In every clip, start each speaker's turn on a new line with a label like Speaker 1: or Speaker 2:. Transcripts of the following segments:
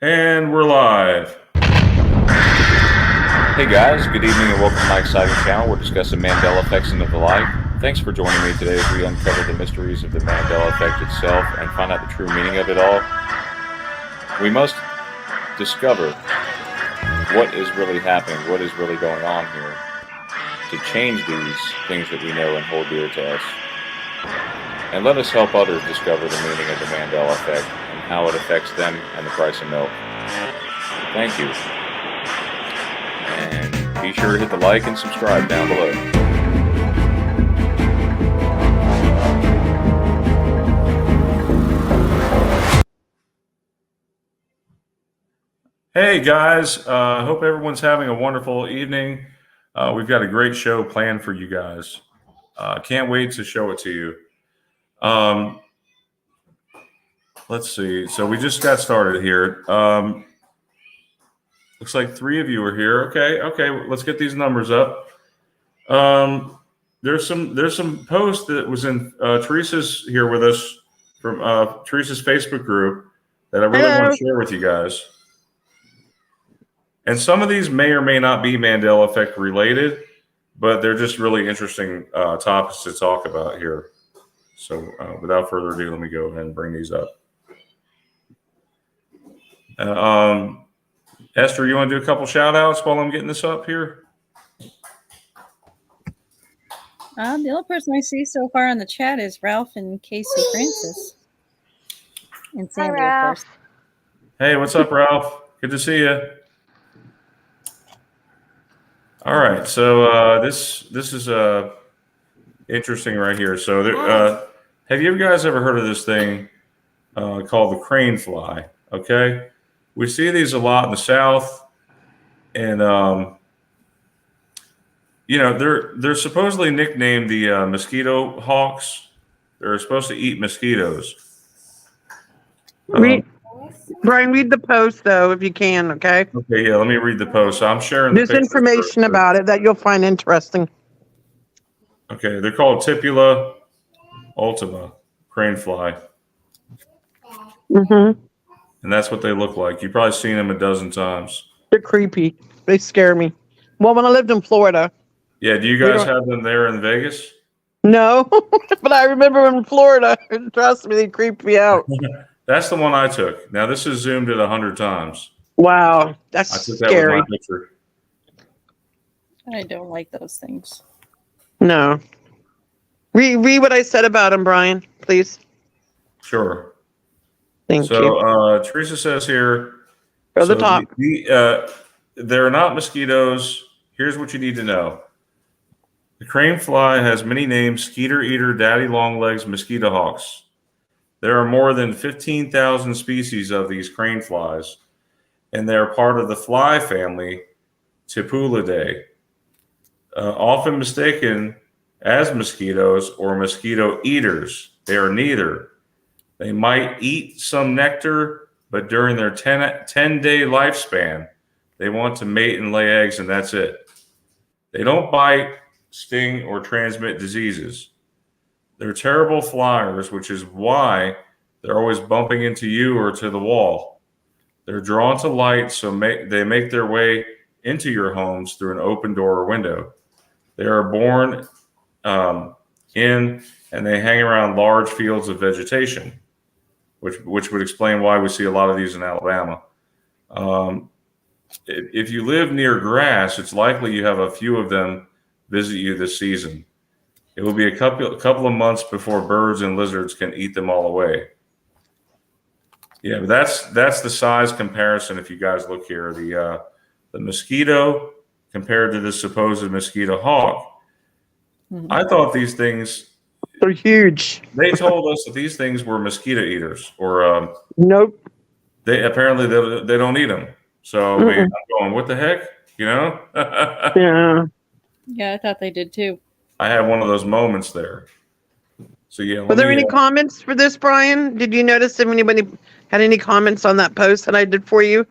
Speaker 1: And we're live.
Speaker 2: Hey guys, good evening and welcome to my exciting channel. We're discussing Mandela effects into the life. Thanks for joining me today as we uncover the mysteries of the Mandela effect itself and find out the true meaning of it all. We must discover what is really happening, what is really going on here to change these things that we know and hold dear to us. And let us help others discover the meaning of the Mandela effect and how it affects them and the price of milk. Thank you. And be sure to hit the like and subscribe down below.
Speaker 1: Hey guys, hope everyone's having a wonderful evening. We've got a great show planned for you guys. Can't wait to show it to you. Let's see. So we just got started here. Looks like 3 of you are here. Okay. Let's get these numbers up. There's some post that was in Teresa's here with us from Teresa's Facebook group that I really want to share with you guys. And some of these may or may not be Mandela effect related, but they're just really interesting topics to talk about here. So without further ado, let me go ahead and bring these up. Esther, you want to do a couple shout outs while I'm getting this up here?
Speaker 3: The only person I see so far in the chat is Ralph and Casey Francis. And Sandy, of course.
Speaker 1: Hey, what's up, Ralph? Good to see you. All right, so this is interesting right here. So have you guys ever heard of this thing called the crane fly? Okay, we see these a lot in the South, and they're supposedly nicknamed the mosquito hawks. They're supposed to eat mosquitoes.
Speaker 4: Brian, read the post though, if you can. Okay.
Speaker 1: Okay. Yeah. Let me read the post. So I'm sharing.
Speaker 4: There's information about it that you'll find interesting.
Speaker 1: Okay. They're called Tipula ultima crane fly.
Speaker 4: Mm-hmm.
Speaker 1: And that's what they look like. You've probably seen them a dozen times.
Speaker 4: They're creepy. They scare me. Well, when I lived in Florida.
Speaker 1: Yeah. Do you guys have them there in Vegas?
Speaker 4: No, but I remember in Florida. Trust me, they creeped me out.
Speaker 1: That's the one I took. Now this is zoomed at 100 times.
Speaker 4: Wow, that's scary.
Speaker 1: That with my picture.
Speaker 3: I don't like those things.
Speaker 4: No. Read what I said about them, Brian, please.
Speaker 1: Sure.
Speaker 4: Thank you.
Speaker 1: So Teresa says here.
Speaker 4: Go to the top.
Speaker 1: They're not mosquitoes. Here's what you need to know. The crane fly has many names: skeeter eater, daddy longlegs, mosquito hawks. There are more than 15,000 species of these crane flies, and they are part of the fly family Tipulidae, often mistaken as mosquitoes or mosquito eaters. They are neither. They might eat some nectar, but during their 10-day lifespan, they want to mate and lay eggs, and that's it. They don't bite, sting, or transmit diseases. They're terrible flyers, which is why they're always bumping into you or to the wall. They're drawn to light, so they make their way into your homes through an open door or window. They are born in, and they hang around large fields of vegetation, which would explain why we see a lot of these in Alabama. If you live near grass, it's likely you have a few of them visit you this season. It will be a couple of months before birds and lizards can eat them all away. Yeah, but that's the size comparison. If you guys look here, the mosquito compared to the supposed mosquito hawk. Mm-hmm. I thought these things
Speaker 4: are huge.
Speaker 1: They told us that these things were mosquito eaters, or
Speaker 4: nope.
Speaker 1: They apparently they don't eat them. So I mean, I'm going, what the heck, you know?
Speaker 4: Yeah.
Speaker 3: Yeah, I thought they did too.
Speaker 1: I had one of those moments there. So yeah.
Speaker 4: Were there any comments for this, Brian? Did you notice if anybody had any comments on that post that I did for you?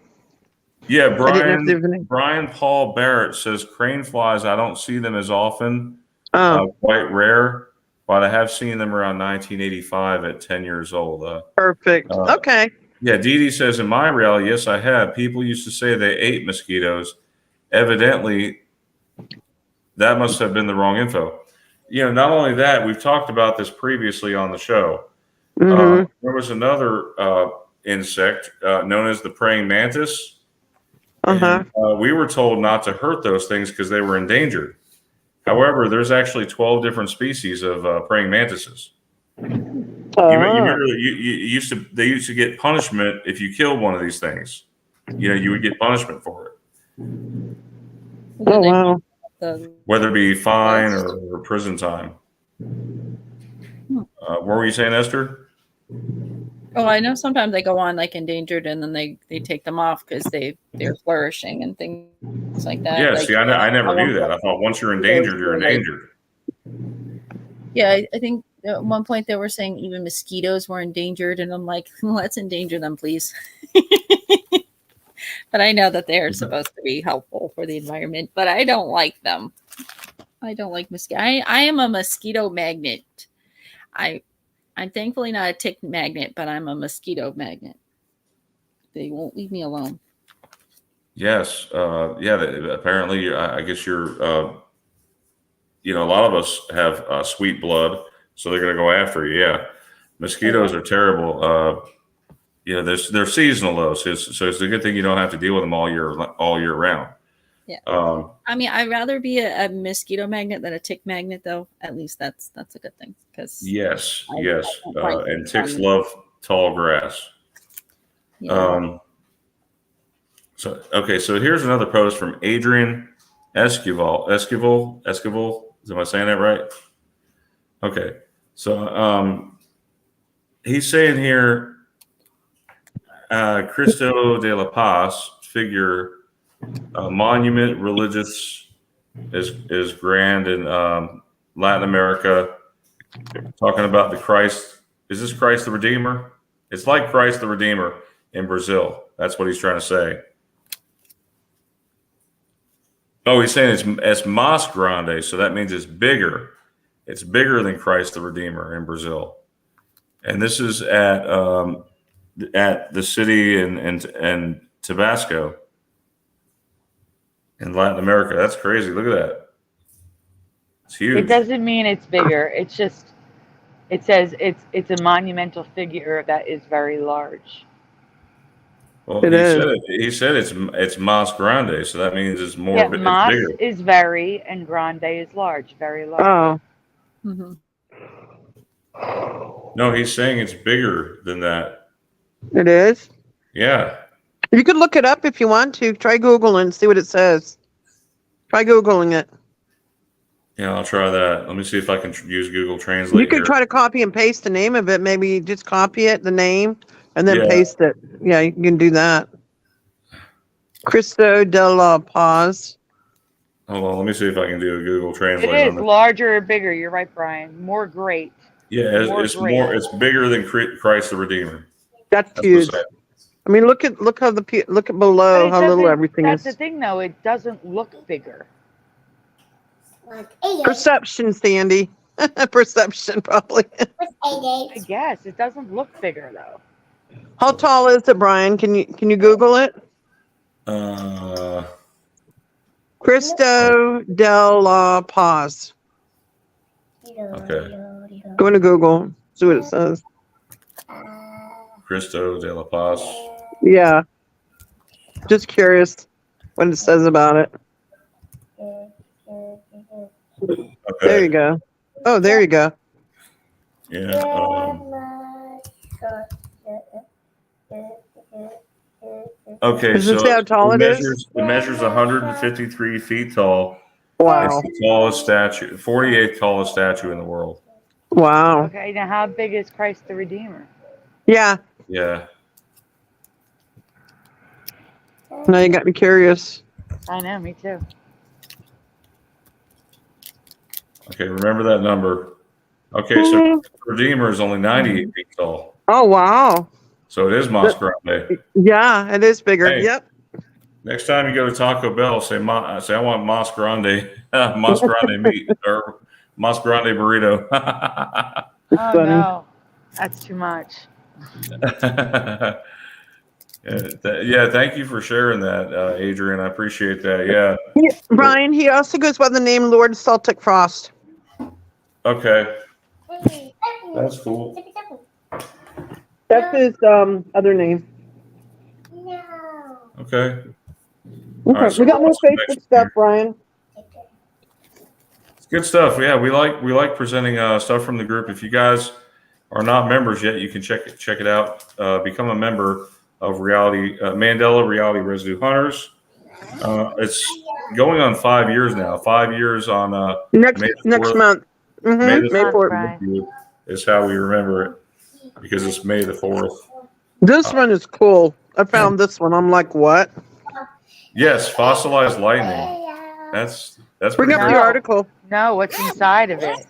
Speaker 1: Yeah, Brian Paul Barrett says crane flies. I don't see them as often. Quite rare, but I have seen them around 1985 at 10 years old.
Speaker 4: Perfect. Okay.
Speaker 1: Yeah, Dee Dee says, in my reality, yes, I have. People used to say they ate mosquitoes. Evidently, that must have been the wrong info. Not only that, we've talked about this previously on the show.
Speaker 4: Mm-hmm.
Speaker 1: There was another insect known as the praying mantis.
Speaker 4: Uh-huh.
Speaker 1: And we were told not to hurt those things because they were endangered. However, there's actually 12 different species of praying mantises. You remember they used to get punishment if you killed one of these things. You would get punishment for it,
Speaker 4: Oh, wow.
Speaker 1: whether it be fine or prison time. What were you saying, Esther?
Speaker 3: Oh, I know sometimes they go on like endangered, and then they take them off because they're flourishing and things like that.
Speaker 1: Yeah,
Speaker 3: like,
Speaker 1: see, I never knew that. I thought once you're endangered, you're endangered.
Speaker 3: Yeah, I think at one point they were saying even mosquitoes were endangered, and I'm like, let's endanger them, please. But I know that they're supposed to be helpful for the environment, but I don't like them. I don't like mosquito. I am a mosquito magnet. I'm thankfully not a tick magnet, but I'm a mosquito magnet. They won't leave me alone.
Speaker 1: Yes. Apparently, I guess you're, a lot of us have sweet blood, so they're going to go after you. Yeah. Mosquitoes are terrible. They're seasonal though. So it's a good thing you don't have to deal with them all year round.
Speaker 3: Yeah. I mean, I'd rather be a mosquito magnet than a tick magnet, though. At least that's a good thing.
Speaker 1: Yes. And ticks love tall grass.
Speaker 3: Yeah.
Speaker 1: So here's another post from Adrian Esquivel. Am I saying that right? Okay. So he's saying here, Cristo de la Paz figure, monument religious is grand in Latin America. Talking about the Christ. Is this Christ the Redeemer? It's like Christ the Redeemer in Brazil. That's what he's trying to say. Oh, he's saying it's Mas Grande, so that means it's bigger. It's bigger than Christ the Redeemer in Brazil. And this is at the city in Tabasco in Latin America. That's crazy. Look at that. It's huge.
Speaker 5: It doesn't mean it's bigger. It says it's a monumental figure that is very large.
Speaker 1: Well, he said it's Mas Grande, so that means it's more.
Speaker 5: Yeah,
Speaker 1: It's
Speaker 5: Mas
Speaker 1: bigger.
Speaker 5: is very, and Grande is large, very large.
Speaker 4: Oh.
Speaker 3: Mm-hmm.
Speaker 1: No, he's saying it's bigger than that.
Speaker 4: It is?
Speaker 1: Yeah.
Speaker 4: You could look it up if you want to. Try Googling and see what it says. Try Googling it.
Speaker 1: Yeah, I'll try that. Let me see if I can use Google Translate.
Speaker 4: You could try to copy and paste the name of it. Maybe just copy it, the name, and then paste it. Yeah, you can do that. Cristo de la Paz.
Speaker 1: Hold on, let me see if I can do a Google Translate.
Speaker 5: It is larger or bigger. You're right, Brian. More great.
Speaker 1: Yeah, it's bigger than Christ the Redeemer.
Speaker 4: That's huge. I mean, look at below how little everything is.
Speaker 5: That's the thing, though. It doesn't look bigger.
Speaker 4: Perception, Sandy. Perception, probably.
Speaker 5: I guess it doesn't look bigger though.
Speaker 4: How tall is it, Brian? Can you Google it? Cristo de la Paz.
Speaker 1: Okay.
Speaker 4: Go into Google. See what it says.
Speaker 1: Cristo de la Paz.
Speaker 4: Yeah. Just curious what it says about it.
Speaker 1: Okay.
Speaker 4: There you go. Oh, there you go.
Speaker 1: Yeah. Okay.
Speaker 4: Does it say how tall it is?
Speaker 1: It measures 153 feet tall.
Speaker 4: Wow.
Speaker 1: It's the tallest statue, 48th tallest statue in the world.
Speaker 4: Wow.
Speaker 5: Okay, now how big is Christ the Redeemer?
Speaker 4: Yeah.
Speaker 1: Yeah.
Speaker 4: Now you got me curious.
Speaker 5: I know, me too.
Speaker 1: Okay, remember that number. Okay, so Redeemer is only 98 feet tall.
Speaker 4: Oh, wow.
Speaker 1: So it is Mas Grande.
Speaker 4: Yeah, it is bigger.
Speaker 1: Hey,
Speaker 4: yep.
Speaker 1: Next time you go to Taco Bell, say I want Mas Grande, Mas Grande meat or Mas Grande burrito.
Speaker 5: Oh no, that's too much.
Speaker 1: Yeah, thank you for sharing that, Adrian. I appreciate that. Yeah.
Speaker 4: Brian, he also goes by the name Lord Celtic Frost.
Speaker 1: Okay. That's cool.
Speaker 4: That's his other name.
Speaker 1: Okay.
Speaker 4: Okay.
Speaker 1: All right. So
Speaker 4: We got
Speaker 1: we'll
Speaker 4: more
Speaker 1: put some
Speaker 4: Facebook
Speaker 1: next
Speaker 4: stuff,
Speaker 1: here.
Speaker 4: Brian.
Speaker 1: It's good stuff. Yeah, we like presenting stuff from the group. If you guys are not members yet, you can check it out. Become a member of Mandela Reality Residue Hunters. It's going on 5 years now. 5 years on
Speaker 4: Next
Speaker 1: May the
Speaker 4: next
Speaker 1: 4th.
Speaker 4: month.
Speaker 1: May the
Speaker 4: May
Speaker 5: 4th,
Speaker 4: 4th.
Speaker 5: Brian.
Speaker 1: is how we remember it because it's May the 4th.
Speaker 4: This one is cool. I found this one. I'm like, what?
Speaker 1: Yes, fossilized lightning. That's
Speaker 4: Bring
Speaker 1: pretty
Speaker 4: up
Speaker 1: great.
Speaker 4: the article.
Speaker 5: No, what's inside of it?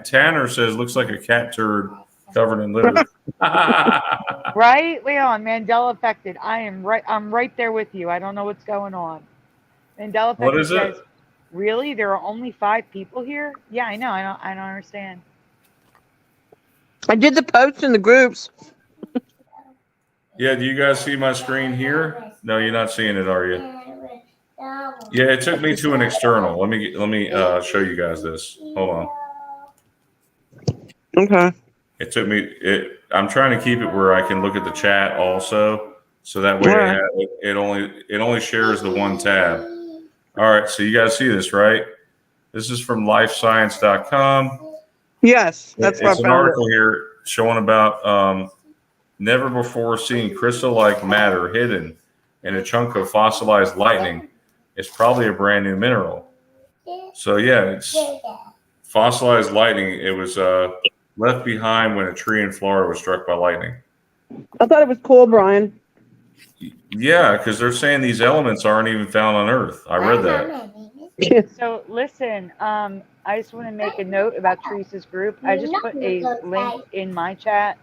Speaker 1: Tanner says looks like a cat turd covered in litter.
Speaker 5: Right, Leon, Mandela affected. I'm right there with you. I don't know what's going on. Mandela affected
Speaker 1: What is it?
Speaker 5: says, really? There are only 5 people here? Yeah, I know. I don't understand.
Speaker 4: I did the post in the groups.
Speaker 1: Yeah, do you guys see my screen here? No, you're not seeing it, are you? Yeah, it took me to an external. Let me show you guys this. Hold on.
Speaker 4: Okay.
Speaker 1: It took me. I'm trying to keep it where I can look at the chat also, so that way
Speaker 4: Alright.
Speaker 1: it only shares the one tab. All right, so you guys see this, right? This is from lifescience.com.
Speaker 4: Yes, that's where I
Speaker 1: It's an
Speaker 4: found it.
Speaker 1: article here showing about never before seen crystal-like matter hidden in a chunk of fossilized lightning. It's probably a brand new mineral. So yeah, it's fossilized lightning. It was left behind when a tree in Florida was struck by lightning.
Speaker 4: I thought it was cool, Brian.
Speaker 1: Yeah, because they're saying these elements aren't even found on Earth. I read that.
Speaker 5: So listen, I just want to make a note about Teresa's group. I just put a link in my chat.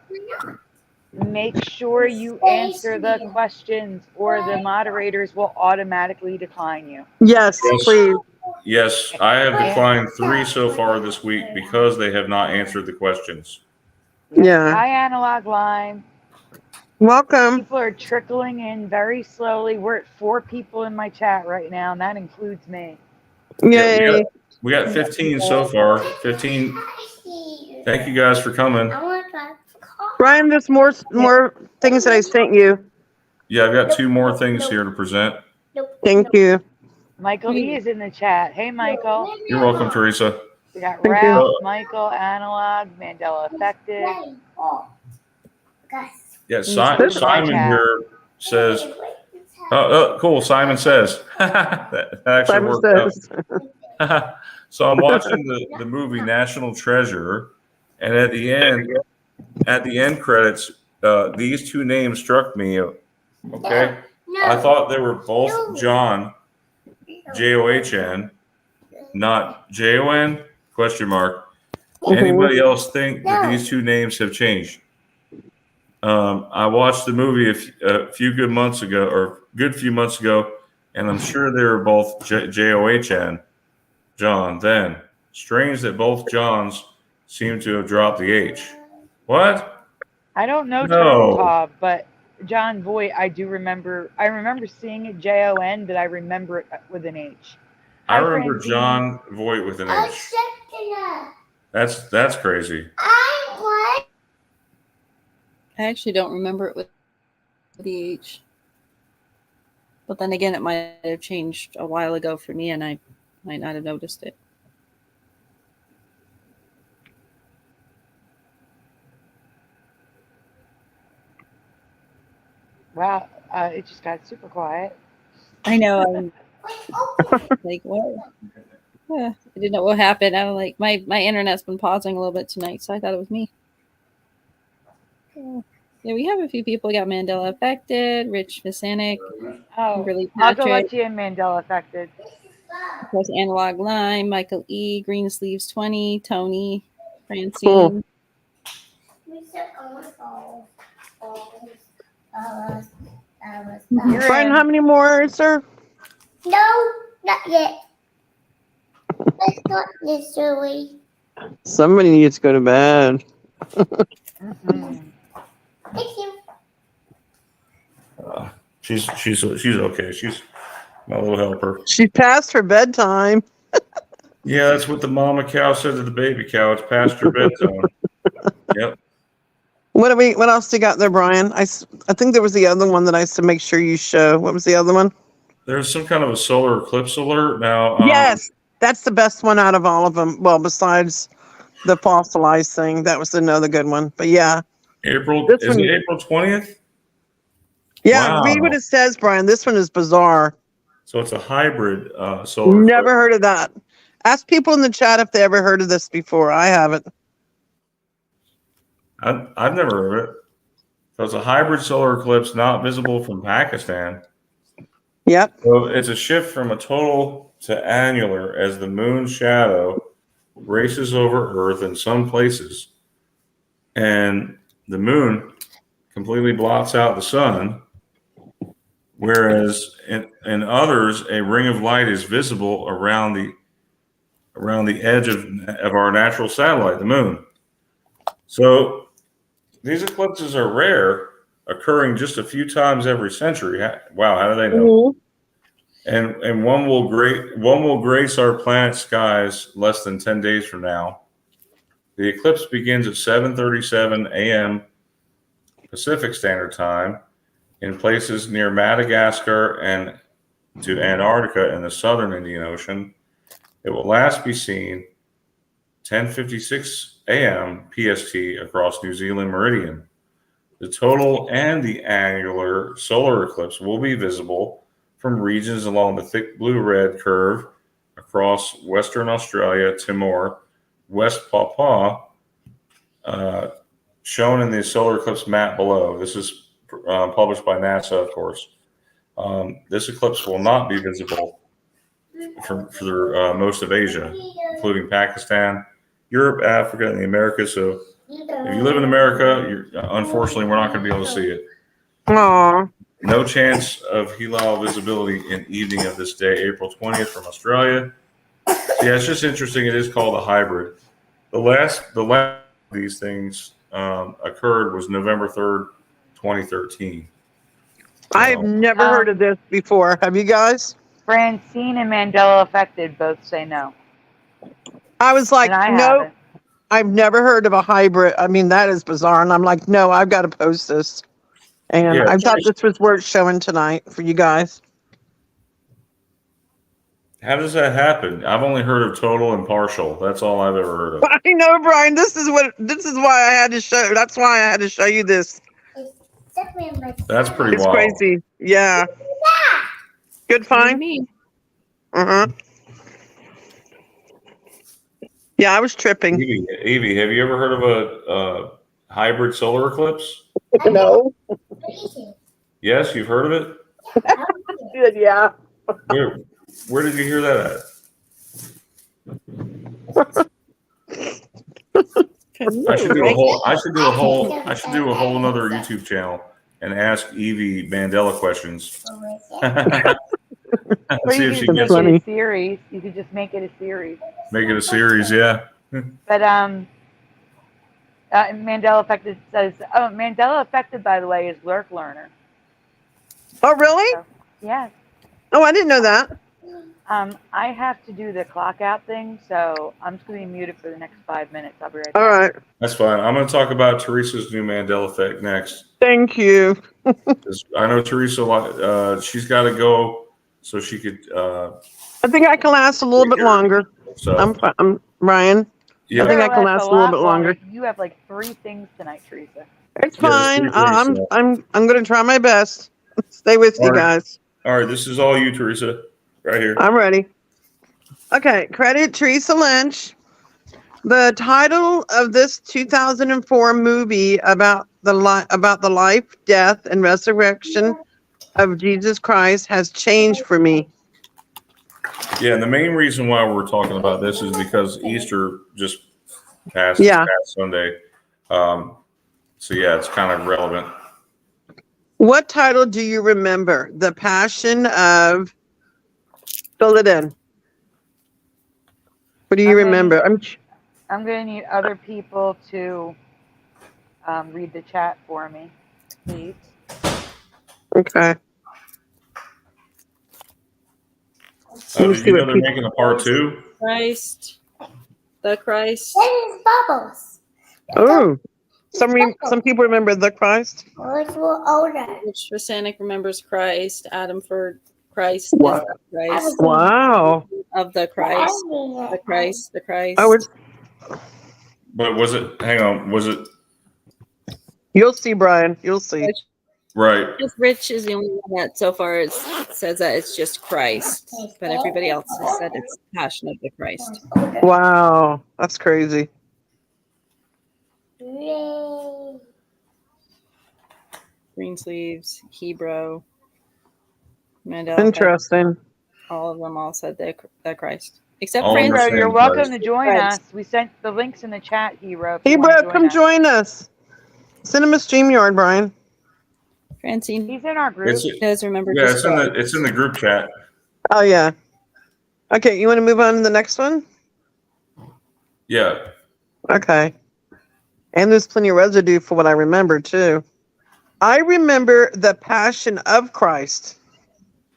Speaker 5: Make sure you answer the questions or the moderators will automatically decline you.
Speaker 4: Yes, please.
Speaker 1: Yes, I have declined 3 so far this week because they have not answered the questions.
Speaker 4: Yeah.
Speaker 5: Hi, Analog Lime.
Speaker 4: Welcome.
Speaker 5: People are trickling in very slowly. We're at 4 people in my chat right now, and that includes me.
Speaker 4: Yay.
Speaker 1: Yeah, we got 15 so far. 15. Thank you guys for coming.
Speaker 4: Brian, there's more things that I sent you.
Speaker 1: Yeah, I've got 2 more things here to present.
Speaker 4: Thank you.
Speaker 5: Michael E is in the chat. Hey, Michael.
Speaker 1: You're welcome, Teresa.
Speaker 5: We got
Speaker 4: Thank
Speaker 5: Ralph,
Speaker 1: you.
Speaker 5: Michael, Analog, Mandela Affected.
Speaker 1: Yeah,
Speaker 5: This-
Speaker 1: Simon here says, oh, cool. Simon says, that actually
Speaker 4: Simon
Speaker 1: worked out.
Speaker 4: says.
Speaker 1: So I'm watching the movie National Treasure, and at the end credits, these 2 names struck me. Okay, I thought they were both John, John, not Jon? Question mark. Anybody else think that these 2 names have changed? I watched the movie a good few months ago, and I'm sure they were both John. John. Then strange that both Johns seem to have dropped the H. What?
Speaker 5: I don't know
Speaker 1: No.
Speaker 5: Turtle Bob, but John Voight, I remember seeing it Jon, but I remember it with an H.
Speaker 1: I
Speaker 5: Hi,
Speaker 1: remember
Speaker 5: Francine.
Speaker 1: John Voight with an H. That's crazy.
Speaker 3: I actually don't remember it with the H. But then again, it might have changed a while ago for me, and I might not have noticed it.
Speaker 5: Wow, it just got super quiet.
Speaker 3: I know. I'm like, what? Yeah, I didn't know what happened. I'm like, my internet's been pausing a little bit tonight, so I thought it was me. Yeah, we have a few people. We got Mandela Affected, Rich Visanic,
Speaker 5: Oh,
Speaker 3: Kimberly
Speaker 5: I'll go
Speaker 3: Patrick,
Speaker 5: let you in, Mandela Affected.
Speaker 3: of course, Analog Lime, Michael E, Green Sleeves 20, Tony, Francine.
Speaker 4: Cool.
Speaker 5: You're
Speaker 4: Brian,
Speaker 5: in.
Speaker 4: how many more, sir?
Speaker 6: No, not yet. Let's not necessarily.
Speaker 4: Somebody needs to go to bed.
Speaker 5: Mhm.
Speaker 6: Thank you.
Speaker 1: She's okay. She's my little helper.
Speaker 4: She passed her bedtime.
Speaker 1: Yeah, that's what the mama cow said to the baby cow. It's past your bedtime. Yep.
Speaker 4: What else you got there, Brian? I think there was the other one that I said make sure you show. What was the other one?
Speaker 1: There's some kind of a solar eclipse alert now.
Speaker 4: Yes, that's the best one out of all of them. Well, besides the fossilized thing, that was another good one. But yeah,
Speaker 1: April
Speaker 4: this
Speaker 1: is
Speaker 4: one,
Speaker 1: it April 20th?
Speaker 4: yeah,
Speaker 1: Wow.
Speaker 4: read what it says, Brian. This one is bizarre.
Speaker 1: So it's a hybrid solar
Speaker 4: Never
Speaker 1: eclipse.
Speaker 4: heard of that. Ask people in the chat if they ever heard of this before. I haven't.
Speaker 1: I've never heard of it. So it's a hybrid solar eclipse not visible from Pakistan.
Speaker 4: Yep.
Speaker 1: So it's a shift from a total to annular as the moon's shadow races over Earth in some places, and the moon completely blots out the sun, whereas in others, a ring of light is visible around the edge of our natural satellite, the moon. So these eclipses are rare, occurring just a few times every century. Wow, how do they know? And one will grace our planet's skies less than 10 days from now. The eclipse begins at 7:37 a.m. Pacific Standard Time in places near Madagascar and to Antarctica in the southern Indian Ocean. It will last be seen 10:56 a.m. PST across New Zealand meridian. The total and the annular solar eclipse will be visible from regions along the thick blue-red curve across Western Australia, Timor, West Papua, shown in the solar eclipse map below. This is published by NASA, of course. This eclipse will not be visible for most of Asia, including Pakistan, Europe, Africa, and the Americas. So if you live in America, unfortunately, we're not going to be able to see it.
Speaker 4: Aww.
Speaker 1: No chance of Hilal visibility in evening of this day, April 20th from Australia. So yeah, it's just interesting. It is called a hybrid. The last of these things occurred was November 3rd, 2013.
Speaker 4: I've never heard of this before. Have you guys?
Speaker 5: Francine and Mandela affected both say no.
Speaker 4: I was like,
Speaker 5: And I
Speaker 4: no,
Speaker 5: haven't.
Speaker 4: I've never heard of a hybrid. I mean, that is bizarre. And I'm like, no, I've got to post this. And
Speaker 1: Yeah,
Speaker 4: I thought this was worth showing tonight for you guys.
Speaker 1: how does that happen? I've only heard of total and partial. That's all I've ever heard of.
Speaker 4: I know, Brian. This is why I had to show. That's why I had to show you this.
Speaker 1: That's pretty
Speaker 4: It's
Speaker 1: wild.
Speaker 4: crazy. Yeah. Good find. Uh-huh. Yeah, I was tripping.
Speaker 1: Evie, have you ever heard of a hybrid solar eclipse?
Speaker 4: No.
Speaker 1: Yes, you've heard of it?
Speaker 4: Yeah.
Speaker 1: Where did you hear that at? I should do a whole another YouTube channel and ask Evie Mandela questions.
Speaker 5: Or
Speaker 1: See
Speaker 5: you
Speaker 1: if she
Speaker 5: could
Speaker 1: gets
Speaker 5: make
Speaker 1: it.
Speaker 5: it a series. You could just make it a series.
Speaker 1: Make it a series, yeah.
Speaker 5: But Mandela affected says, oh, Mandela affected, by the way, is Lurk Learner.
Speaker 4: Oh, really?
Speaker 5: So, yes.
Speaker 4: Oh, I didn't know that.
Speaker 5: I have to do the clock out thing, so I'm just going to be muted for the next 5 minutes. I'll be right back.
Speaker 4: All right.
Speaker 1: That's fine. I'm going to talk about Teresa's new Mandela effect next.
Speaker 4: Thank you.
Speaker 1: 'Cause I know Teresa, she's got to go so she could.
Speaker 4: I think I can last a little bit longer.
Speaker 1: So
Speaker 4: I'm Ryan.
Speaker 1: yeah,
Speaker 4: I think I can
Speaker 5: You're
Speaker 4: last a little bit longer.
Speaker 5: You have like 3 things tonight, Teresa.
Speaker 4: It's
Speaker 1: Yeah,
Speaker 4: fine.
Speaker 1: there's 3 things,
Speaker 4: I'm going to try my best. Stay with you
Speaker 1: All right.
Speaker 4: guys.
Speaker 1: all right. This is all you, Teresa, right here.
Speaker 4: I'm ready. Okay, credit Teresa Lynch. The title of this 2004 movie about the life, death, and resurrection of Jesus Christ has changed for me.
Speaker 1: Yeah, and the main reason why we're talking about this is because Easter just passed
Speaker 4: Yeah.
Speaker 1: Sunday. So yeah, it's kind of relevant.
Speaker 4: What title do you remember? The Passion of. Fill it in. What do you remember?
Speaker 5: I'm going to need other people to read the chat for me, please.
Speaker 4: Okay. Let me
Speaker 1: Did
Speaker 4: see
Speaker 1: you
Speaker 4: what
Speaker 1: know they're
Speaker 4: people.
Speaker 1: making a part 2?
Speaker 3: Christ, the Christ.
Speaker 6: There's bubbles.
Speaker 4: Oh, some people remember the Christ.
Speaker 6: Oh, it's more older.
Speaker 3: Which for Sanic remembers Christ. Adam for Christ.
Speaker 4: Wow.
Speaker 3: The Christ
Speaker 4: Wow.
Speaker 3: of the Christ. The Christ. The Christ.
Speaker 4: I would.
Speaker 1: But was it? Hang on. Was it
Speaker 4: You'll see, Brian. You'll see.
Speaker 1: right?
Speaker 3: Just Rich is the only one that so far says that it's just Christ, but everybody else has said it's Passion of the Christ.
Speaker 4: Wow, that's crazy.
Speaker 6: Yay.
Speaker 3: Green Sleeves, Hebrew, Mandela.
Speaker 4: Interesting.
Speaker 3: All of them all said the Christ, except
Speaker 1: All
Speaker 3: Francis.
Speaker 1: understand.
Speaker 5: Hero, you're welcome to join
Speaker 3: Christ.
Speaker 5: us. We sent the links in the chat, Hero.
Speaker 4: Hey, bro, come join us. Send him a StreamYard, Brian.
Speaker 3: Francine
Speaker 5: He's in our group.
Speaker 3: does remember.
Speaker 1: Yeah,
Speaker 3: just
Speaker 1: it's in the group chat.
Speaker 4: Oh yeah. Okay, you want to move on to the next one?
Speaker 1: Yeah.
Speaker 4: Okay. And there's plenty of residue for what I remember too. I remember the Passion of Christ,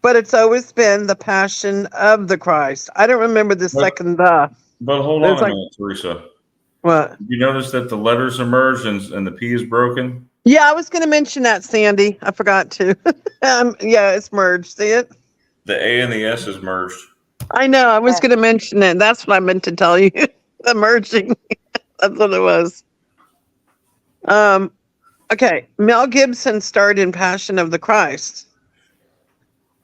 Speaker 4: but it's always been the Passion of the Christ. I don't remember the second the.
Speaker 1: But hold
Speaker 4: There's
Speaker 1: on a
Speaker 4: like-
Speaker 1: minute, Teresa.
Speaker 4: What?
Speaker 1: You notice that the letters are merged and the P is broken?
Speaker 4: Yeah, I was going to mention that, Sandy. I forgot to. Yeah, it's merged. See it?
Speaker 1: The A and the S is merged.
Speaker 4: I know. I was going to mention it. That's what I meant to tell you. The merging. That's what it was. Okay. Mel Gibson starred in Passion of the Christ.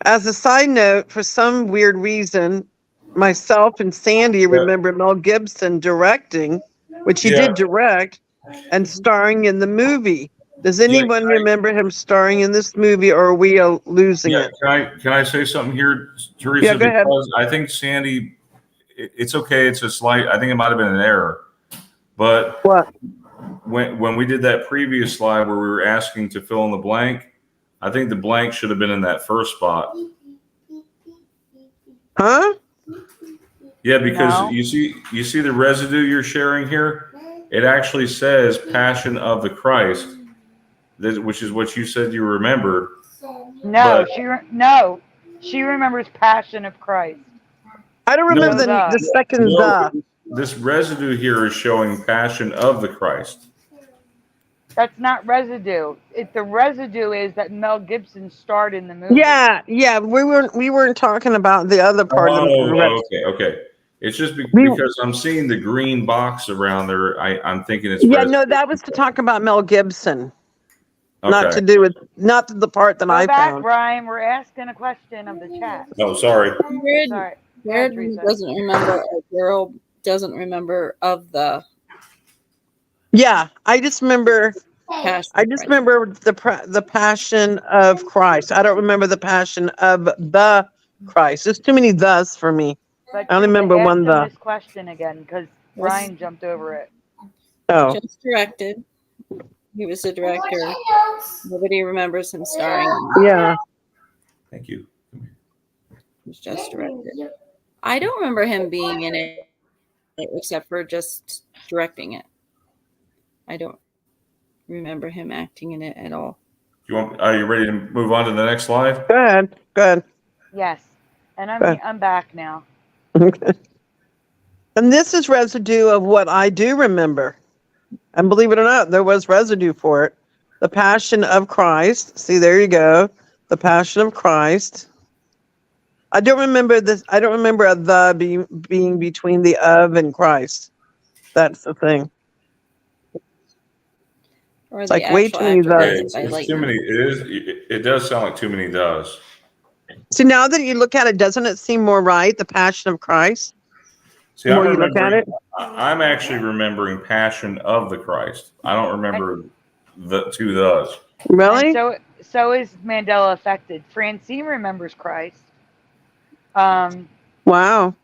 Speaker 4: As a side note, for some weird reason, myself and Sandy remember Mel Gibson directing, which he did direct, and starring in the movie. Does anyone remember him starring in this movie, or are we losing it?
Speaker 1: Can I say something here, Teresa?
Speaker 4: Yeah, go ahead.
Speaker 1: Because I think Sandy, it's okay. It's a slight. I think it might have been an error, but
Speaker 4: What?
Speaker 1: When we did that previous slide where we were asking to fill in the blank, I think the blank should have been in that first spot.
Speaker 4: Huh?
Speaker 1: Yeah, because
Speaker 5: No.
Speaker 1: you see the residue you're sharing here. It actually says Passion of the Christ, which is what you said you remembered.
Speaker 5: No,
Speaker 1: But-
Speaker 5: she remembers Passion of Christ.
Speaker 4: I don't remember
Speaker 5: No,
Speaker 4: the second the.
Speaker 1: This residue here is showing Passion of the Christ.
Speaker 5: That's not residue. The residue is that Mel Gibson starred in the movie.
Speaker 4: Yeah. We weren't talking about the other part of the.
Speaker 1: Okay. It's just because I'm seeing the green box around there. I'm thinking it's
Speaker 4: Yeah,
Speaker 1: residue.
Speaker 4: no, that was to talk about Mel Gibson,
Speaker 1: Okay.
Speaker 4: not the part that
Speaker 5: Go
Speaker 4: I
Speaker 5: back,
Speaker 4: found.
Speaker 5: Brian. We're asking a question of the chat.
Speaker 1: Oh, sorry.
Speaker 5: Sorry.
Speaker 3: Jared
Speaker 5: Teresa.
Speaker 3: doesn't remember. Girl doesn't remember of the
Speaker 4: Yeah, I just remember.
Speaker 3: Passion.
Speaker 4: I just remember the Passion of Christ. I don't remember the Passion of the Christ. There's too many thes for me.
Speaker 5: But
Speaker 4: I only
Speaker 5: Teresa,
Speaker 4: remember
Speaker 5: ask
Speaker 4: one
Speaker 5: him
Speaker 4: the.
Speaker 5: this question again because Brian jumped over it.
Speaker 4: Oh,
Speaker 3: Just directed. He was the director. Nobody remembers him starring.
Speaker 4: yeah.
Speaker 1: Thank you.
Speaker 3: He was just directed. I don't remember him being in it except for just directing it. I don't remember him acting in it at all.
Speaker 1: Are you ready to move on to the next slide?
Speaker 4: Go ahead.
Speaker 5: Yes, and
Speaker 4: Good.
Speaker 5: I'm back now.
Speaker 4: Okay. And this is residue of what I do remember. And believe it or not, there was residue for it. The Passion of Christ. See, there you go. The Passion of Christ. I don't remember this. I don't remember a the being between the of and Christ. That's the thing.
Speaker 3: Or
Speaker 4: It's
Speaker 3: the
Speaker 4: like way
Speaker 3: actual
Speaker 4: too many
Speaker 3: actor
Speaker 4: thes.
Speaker 3: does it
Speaker 1: It's
Speaker 3: by
Speaker 1: too
Speaker 3: lightning.
Speaker 1: many. It does sound like too many does.
Speaker 4: So now that you look at it, doesn't it seem more right? The Passion of Christ.
Speaker 1: See,
Speaker 4: The more you look at it.
Speaker 1: I'm actually remembering Passion of the Christ. I don't remember the two does.
Speaker 4: Really?
Speaker 5: And so is Mandela affected. Francine remembers Christ.
Speaker 4: Wow.
Speaker 1: always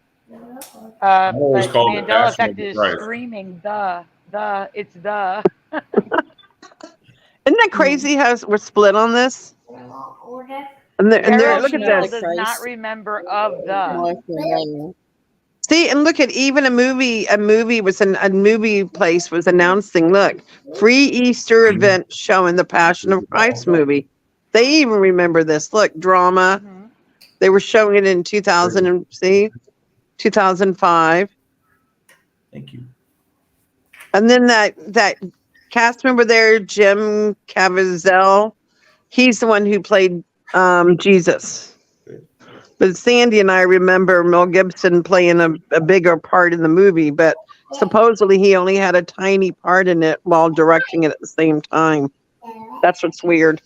Speaker 5: But
Speaker 1: called it
Speaker 5: Mandela
Speaker 1: Passion of
Speaker 5: affected
Speaker 1: the
Speaker 5: is
Speaker 1: Christ.
Speaker 5: screaming it's the.
Speaker 4: Isn't that crazy how we're split on this? And there,
Speaker 5: Carol
Speaker 4: look at
Speaker 5: Chanel
Speaker 4: this.
Speaker 5: does
Speaker 3: Christ.
Speaker 5: not remember of the.
Speaker 3: Molecular lightning.
Speaker 4: See, and look at even a movie place was announcing, look, free Easter event showing the Passion of Christ movie. They even remember this. Look, drama.
Speaker 5: Mhm.
Speaker 4: They were showing it in 2005.
Speaker 1: Thank you.
Speaker 4: And then that cast member there, Jim Caviezel, he's the one who played Jesus. But Sandy and I remember Mel Gibson playing a bigger part in the movie, but supposedly he only had a tiny part in it while directing it at the same time. That's what's weird.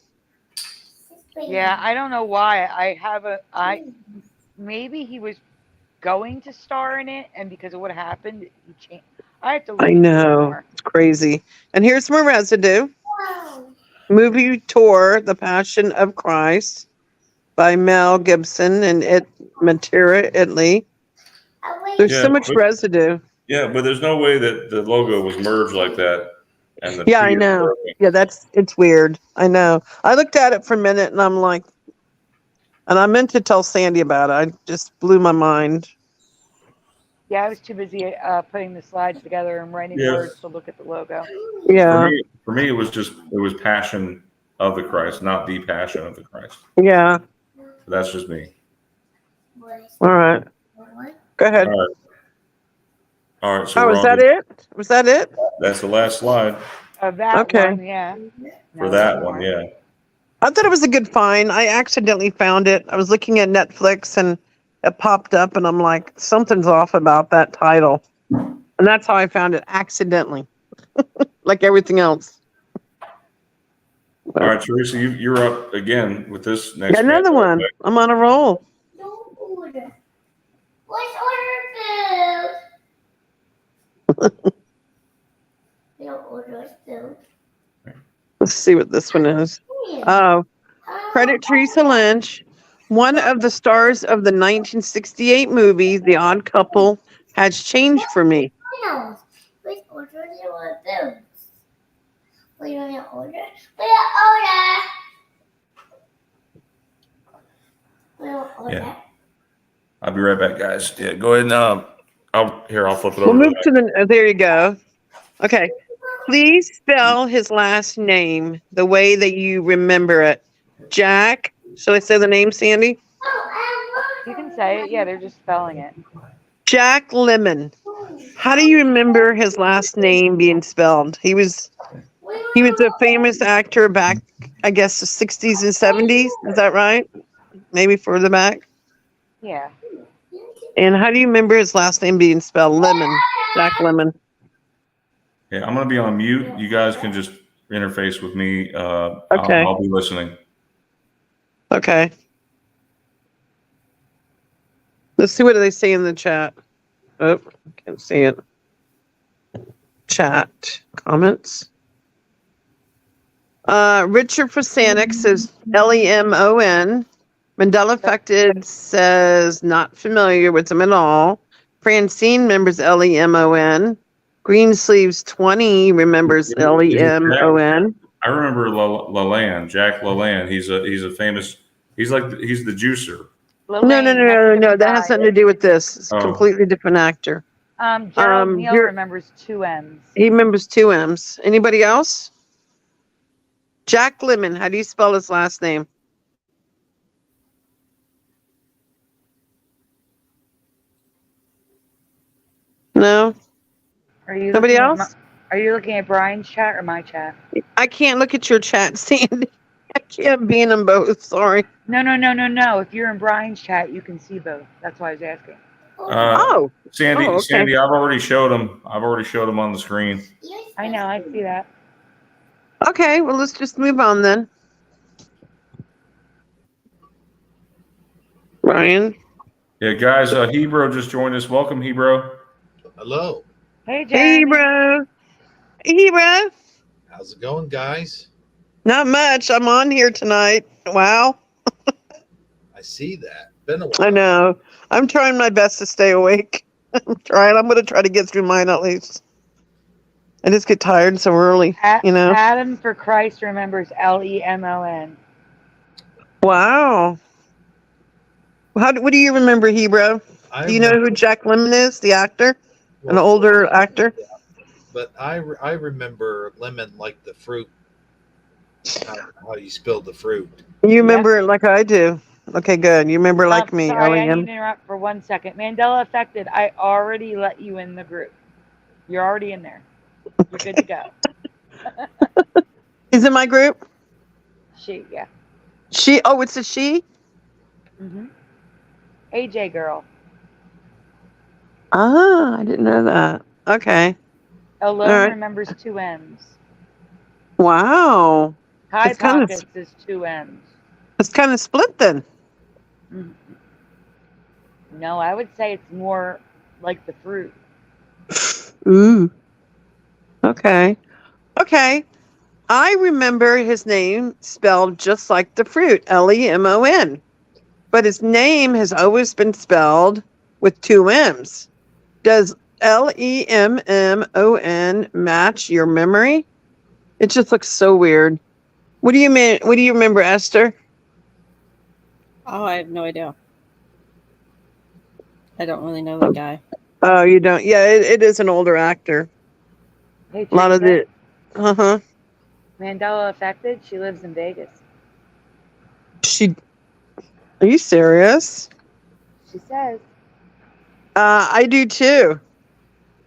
Speaker 5: Yeah, I don't know why. Maybe he was going to star in it, and because of what happened, he changed. I have to look
Speaker 4: I
Speaker 5: into it
Speaker 4: know.
Speaker 5: more.
Speaker 4: It's crazy. And here's more residue. Movie tour, The Passion of Christ by Mel Gibson and Matera, Italy. There's so much residue.
Speaker 1: Yeah, but there's no way that the logo was merged like that. And the
Speaker 4: Yeah, I
Speaker 1: P is
Speaker 4: know.
Speaker 1: broken.
Speaker 4: Yeah, it's weird. I know. I looked at it for a minute and I'm like, and I meant to tell Sandy about it. I just blew my mind.
Speaker 5: Yeah, I was too busy putting the slides together and writing
Speaker 1: Yeah.
Speaker 5: words to look at the logo.
Speaker 4: Yeah.
Speaker 1: For me, it was Passion of the Christ, not the Passion of the Christ.
Speaker 4: Yeah.
Speaker 1: That's just me.
Speaker 4: All right. Go ahead.
Speaker 1: All right. So
Speaker 4: Oh,
Speaker 1: we're
Speaker 4: was
Speaker 1: on
Speaker 4: that it? Was that it?
Speaker 1: That's the last slide
Speaker 5: Of that
Speaker 4: Okay.
Speaker 5: one, yeah.
Speaker 1: for
Speaker 5: No,
Speaker 1: that
Speaker 5: more.
Speaker 1: one. Yeah.
Speaker 4: I thought it was a good find. I accidentally found it. I was looking at Netflix and it popped up and I'm like, something's off about that title. And that's how I found it accidentally. Like everything else.
Speaker 1: All right, Teresa, you're up again with this next.
Speaker 4: Got another one. I'm on a roll.
Speaker 6: Don't order. Let's order food. We don't order food.
Speaker 4: Let's see what this one is. Oh, credit Teresa Lynch. One of the stars of the 1968 movie, The Odd Couple, has changed for me.
Speaker 6: Let's order your food. We don't order. We don't order. We don't order.
Speaker 1: Yeah. I'll be right back, guys. Yeah, go ahead and I'll flip it over.
Speaker 4: We'll move to the. There you go. Okay. Please spell his last name the way that you remember it. Jack. Shall I say the name, Sandy?
Speaker 5: You can say it. Yeah, they're just spelling it.
Speaker 4: Jack Lemmon. How do you remember his last name being spelled? He was a famous actor back, I guess, the 60s and 70s. Is that right? Maybe further back.
Speaker 5: Yeah.
Speaker 4: And how do you remember his last name being spelled? Lemmon. Jack Lemmon.
Speaker 1: Yeah, I'm going to be on mute. You guys can just interface with me.
Speaker 4: Okay.
Speaker 1: I'll be listening.
Speaker 4: Okay. Let's see what they say in the chat. Oh, can't see it. Chat comments. Richard Fasanik says Lemon. Mandela Affected says not familiar with them at all. Francine remembers Lemon. Greensleeves 20 remembers Lemon.
Speaker 1: I remember Lalande, Jack Lalande. He's a famous. He's the juicer.
Speaker 4: No. That has something to do with this. It's a completely different actor.
Speaker 5: Gerald Neal remembers 2 M's.
Speaker 4: He remembers 2 M's. Anybody else? Jack Lemmon. How do you spell his last name? No. Nobody else?
Speaker 5: Are you looking at Brian's chat or my chat?
Speaker 4: I can't look at your chat, Sandy. I can't be in them both. Sorry.
Speaker 5: No. If you're in Brian's chat, you can see both. That's why I was asking.
Speaker 1: Sandy,
Speaker 4: okay.
Speaker 1: Sandy, I've already showed him on the screen.
Speaker 5: I know. I see that.
Speaker 4: Okay, well, let's just move on then. Brian?
Speaker 1: Yeah, guys, Hebro just joined us. Welcome, Hebro.
Speaker 7: Hello.
Speaker 5: Hey, Jeremy.
Speaker 4: Hey, bro. Hey, bro.
Speaker 7: How's it going, guys?
Speaker 4: Not much. I'm on here tonight. Wow.
Speaker 7: I see that. Been a while.
Speaker 4: I know. I'm trying my best to stay awake. I'm trying. I'm going to try to get through mine at least. I just get tired so early, you know.
Speaker 5: Adam for Christ remembers Lemon.
Speaker 4: Wow. What do you remember, Hebro? Do you know who Jack Lemmon is, the actor? An older actor?
Speaker 7: Yeah. But I remember lemon like the fruit, how you spilled the fruit.
Speaker 4: You remember it like I do. Okay, good. You remember like me,
Speaker 5: Sorry, I need
Speaker 4: L-E-M.
Speaker 5: to interrupt for 1 second. Mandela affected. I already let you in the group. You're already in there. You're good to go.
Speaker 4: He's in my group.
Speaker 5: She, yeah.
Speaker 4: She. Oh, it's a she.
Speaker 5: AJ girl.
Speaker 4: Ah, I didn't know that. Okay.
Speaker 5: Alone
Speaker 4: All right.
Speaker 5: remembers 2 M's.
Speaker 4: Wow.
Speaker 5: High
Speaker 4: It's kind of-
Speaker 5: Pockets is 2 M's.
Speaker 4: It's kind of split then.
Speaker 5: No, I would say it's more like the fruit.
Speaker 4: Ooh. Okay. Okay. I remember his name spelled just like the fruit, Lemon. But his name has always been spelled with 2 M's. Does Lemmon match your memory? It just looks so weird. What do you mean? What do you remember, Esther?
Speaker 3: Oh, I have no idea. I don't really know that guy.
Speaker 4: Oh, you don't? Yeah, it is an older actor.
Speaker 5: Hey,
Speaker 4: A lot of
Speaker 5: Teresa,
Speaker 4: the, uh-huh.
Speaker 5: Mandela affected. She lives in Vegas.
Speaker 4: Are you serious?
Speaker 5: She says.
Speaker 4: I do too.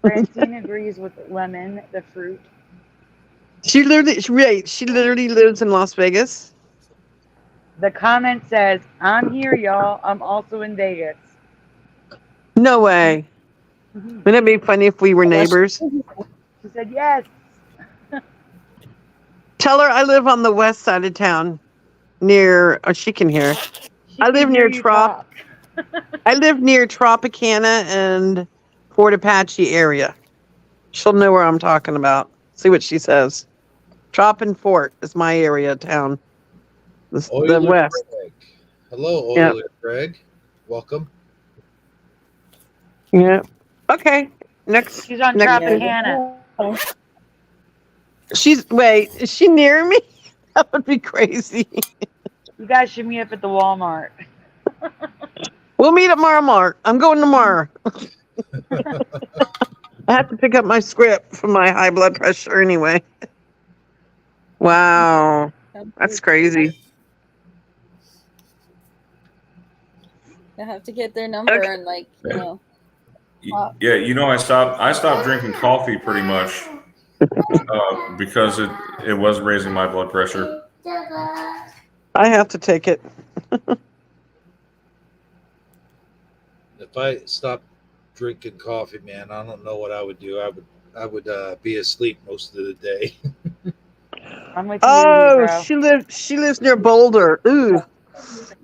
Speaker 5: Francine agrees with Lemmon, the fruit.
Speaker 4: She literally lives in Las Vegas.
Speaker 5: The comment says, I'm here, y'all. I'm also in Vegas.
Speaker 4: No way. Wouldn't it be funny if we were neighbors?
Speaker 5: She said, yes.
Speaker 4: Tell her I live on the west side of town near, oh, she can hear.
Speaker 5: She
Speaker 4: I
Speaker 5: can
Speaker 4: live
Speaker 5: hear
Speaker 4: near
Speaker 5: you talk.
Speaker 4: I live near Tropicana and Fort Apache area. She'll know where I'm talking about. See what she says. Trop and Fort is my area of town. The
Speaker 7: Oiler
Speaker 4: west.
Speaker 7: Greg. Hello,
Speaker 4: Yeah.
Speaker 7: Oiler Greg. Welcome.
Speaker 4: Yeah. Okay. Next.
Speaker 5: She's on
Speaker 4: next
Speaker 5: Tropicana.
Speaker 4: Wait, is she near me? That would be crazy.
Speaker 5: You guys should meet up at the Walmart.
Speaker 4: We'll meet at Marmart. I'm going tomorrow. I have to pick up my script for my high blood pressure anyway. Wow. That's crazy.
Speaker 3: I have to get their number and
Speaker 1: Yeah, I stopped drinking coffee pretty much because it was raising my blood pressure.
Speaker 4: I have to take it.
Speaker 7: If I stopped drinking coffee, man, I don't know what I would do. I would be asleep most of the day.
Speaker 5: I'm with you,
Speaker 4: Oh,
Speaker 5: bro.
Speaker 4: she lives near Boulder. Ooh.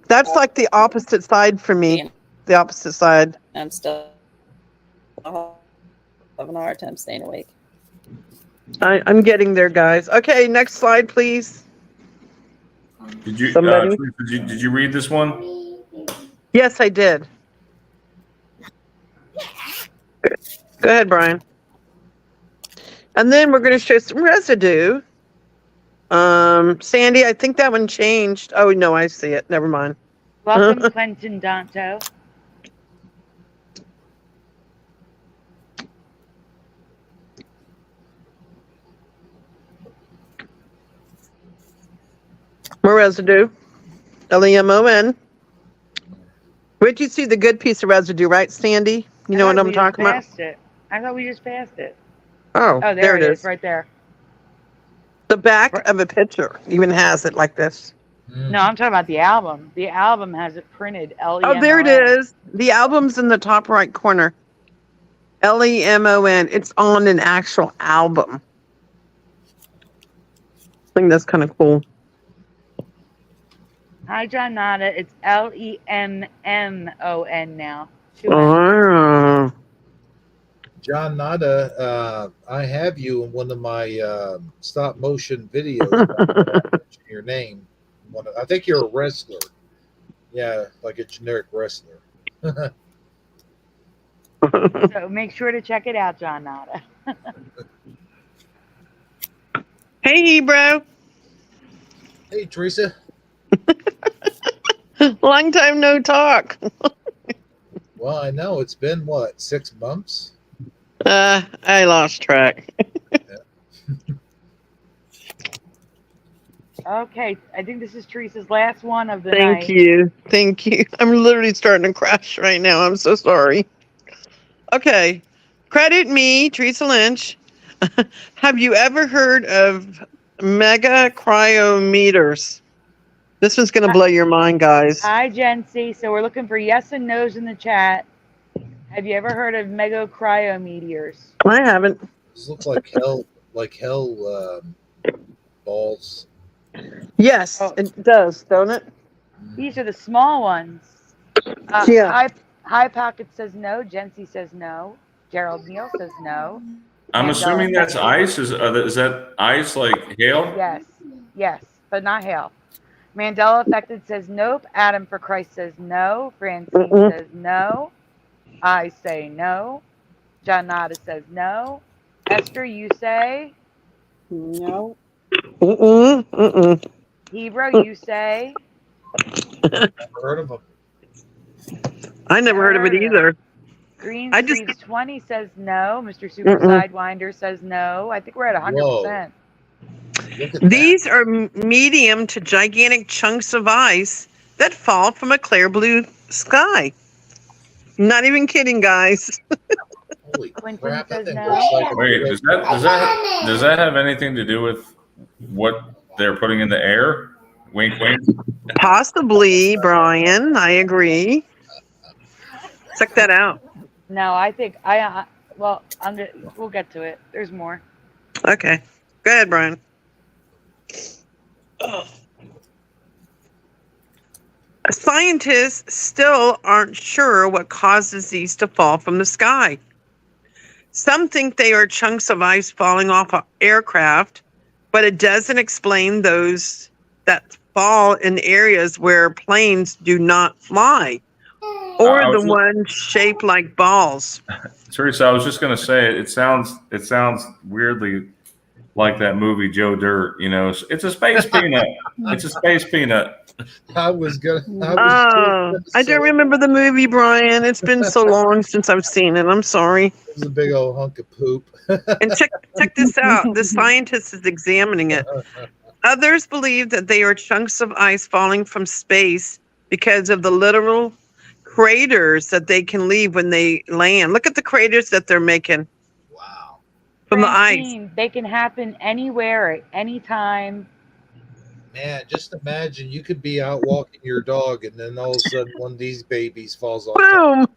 Speaker 4: That's like the opposite side for me. The opposite side.
Speaker 3: I'm still having a hard time staying awake.
Speaker 4: I'm getting there, guys. Okay, next slide, please.
Speaker 1: Did you
Speaker 4: Somebody?
Speaker 1: did you read this one?
Speaker 4: Yes, I did. Go ahead, Brian. And then we're going to show some residue. Sandy, I think that one changed. Oh, no, I see it. Never mind.
Speaker 5: Welcome, Quentin Danto.
Speaker 4: More residue. Lemon. Where'd you see the good piece of residue, right, Sandy? You know what I'm talking about?
Speaker 5: I thought we just passed it.
Speaker 4: Oh,
Speaker 5: there it is, right there.
Speaker 4: The back of a picture even has it like this.
Speaker 5: No, I'm talking about the album. The album has it printed. L-E-M-O-N.
Speaker 4: Oh, there it is. The album's in the top right corner. Lemon. It's on an actual album. I think that's kind of cool.
Speaker 5: Hi, John Nada. It's Lemmon now.
Speaker 4: Oh.
Speaker 7: John Nada, I have you in one of my stop motion videos. Your name. I think you're a wrestler. Yeah, like a generic wrestler.
Speaker 5: So make sure to check it out, John Nada.
Speaker 4: Hey, bro.
Speaker 7: Hey, Teresa.
Speaker 4: Long time no talk.
Speaker 7: Well, I know. It's been, 6 months?
Speaker 4: I lost track.
Speaker 5: Okay, I think this is Teresa's last one of the
Speaker 4: Thank
Speaker 5: night.
Speaker 4: you. Thank you. I'm literally starting to crash right now. I'm so sorry. Okay. Credit me, Teresa Lynch. Have you ever heard of mega cryometers? This one's going to blow your mind, guys.
Speaker 5: Hi, Jency. So we're looking for yes and no's in the chat. Have you ever heard of mega cryometeors?
Speaker 4: I haven't.
Speaker 7: This looks like hell balls.
Speaker 4: Yes,
Speaker 5: Oh.
Speaker 4: it does, don't it?
Speaker 5: These are the small ones.
Speaker 4: Yeah.
Speaker 5: High Pocket says no. Jency says no. Gerald Neal says no.
Speaker 1: I'm
Speaker 5: Mandela
Speaker 1: assuming that's
Speaker 5: affected.
Speaker 1: ice. Is that ice like hail?
Speaker 5: Yes, but not hail. Mandela affected says nope. Adam for Christ says no. Francine says no. I say no. John Nada says no. Esther, you say
Speaker 3: No.
Speaker 5: Hebrew, you say
Speaker 7: Never heard of them.
Speaker 4: I never heard of it either.
Speaker 5: Green
Speaker 4: I just-
Speaker 5: Streets 20 says no. Mr. Super Sidewinder says no. I think we're at 100%.
Speaker 7: Look at
Speaker 4: These are medium to gigantic chunks of ice that fall from a clear blue sky. Not even kidding, guys.
Speaker 7: that. Holy
Speaker 5: Quentin
Speaker 7: crap! That
Speaker 5: says
Speaker 7: thing
Speaker 5: no.
Speaker 7: looks like a
Speaker 1: Wait, does that have anything to do with what they're putting in the air? Wink, wink.
Speaker 4: Possibly, Brian. I agree. Check that out.
Speaker 5: No, I think we'll get to it. There's more.
Speaker 4: Okay. Go ahead, Brian. Scientists still aren't sure what causes these to fall from the sky. Some think they are chunks of ice falling off an aircraft, but it doesn't explain those that fall in areas where planes do not fly, or
Speaker 1: I
Speaker 4: the
Speaker 1: was-
Speaker 4: ones shaped like balls.
Speaker 1: Teresa, I was just going to say it sounds weirdly like that movie Joe Dirt. You know, it's a space peanut. It's a space peanut.
Speaker 7: I was
Speaker 4: Oh,
Speaker 7: gonna
Speaker 4: I
Speaker 7: say
Speaker 4: don't remember the movie, Brian. It's been so long since I've seen it. I'm sorry.
Speaker 7: it was a big old hunk of poop.
Speaker 4: And check this out. The scientist is examining it. Others believe that they are chunks of ice falling from space because of the literal craters that they can leave when they land. Look at the craters that they're making
Speaker 7: Wow.
Speaker 4: from the ice.
Speaker 5: Francine, they can happen anywhere at any time.
Speaker 7: Man, just imagine you could be out walking your dog and then all of a sudden one of these babies falls off.
Speaker 4: Boom.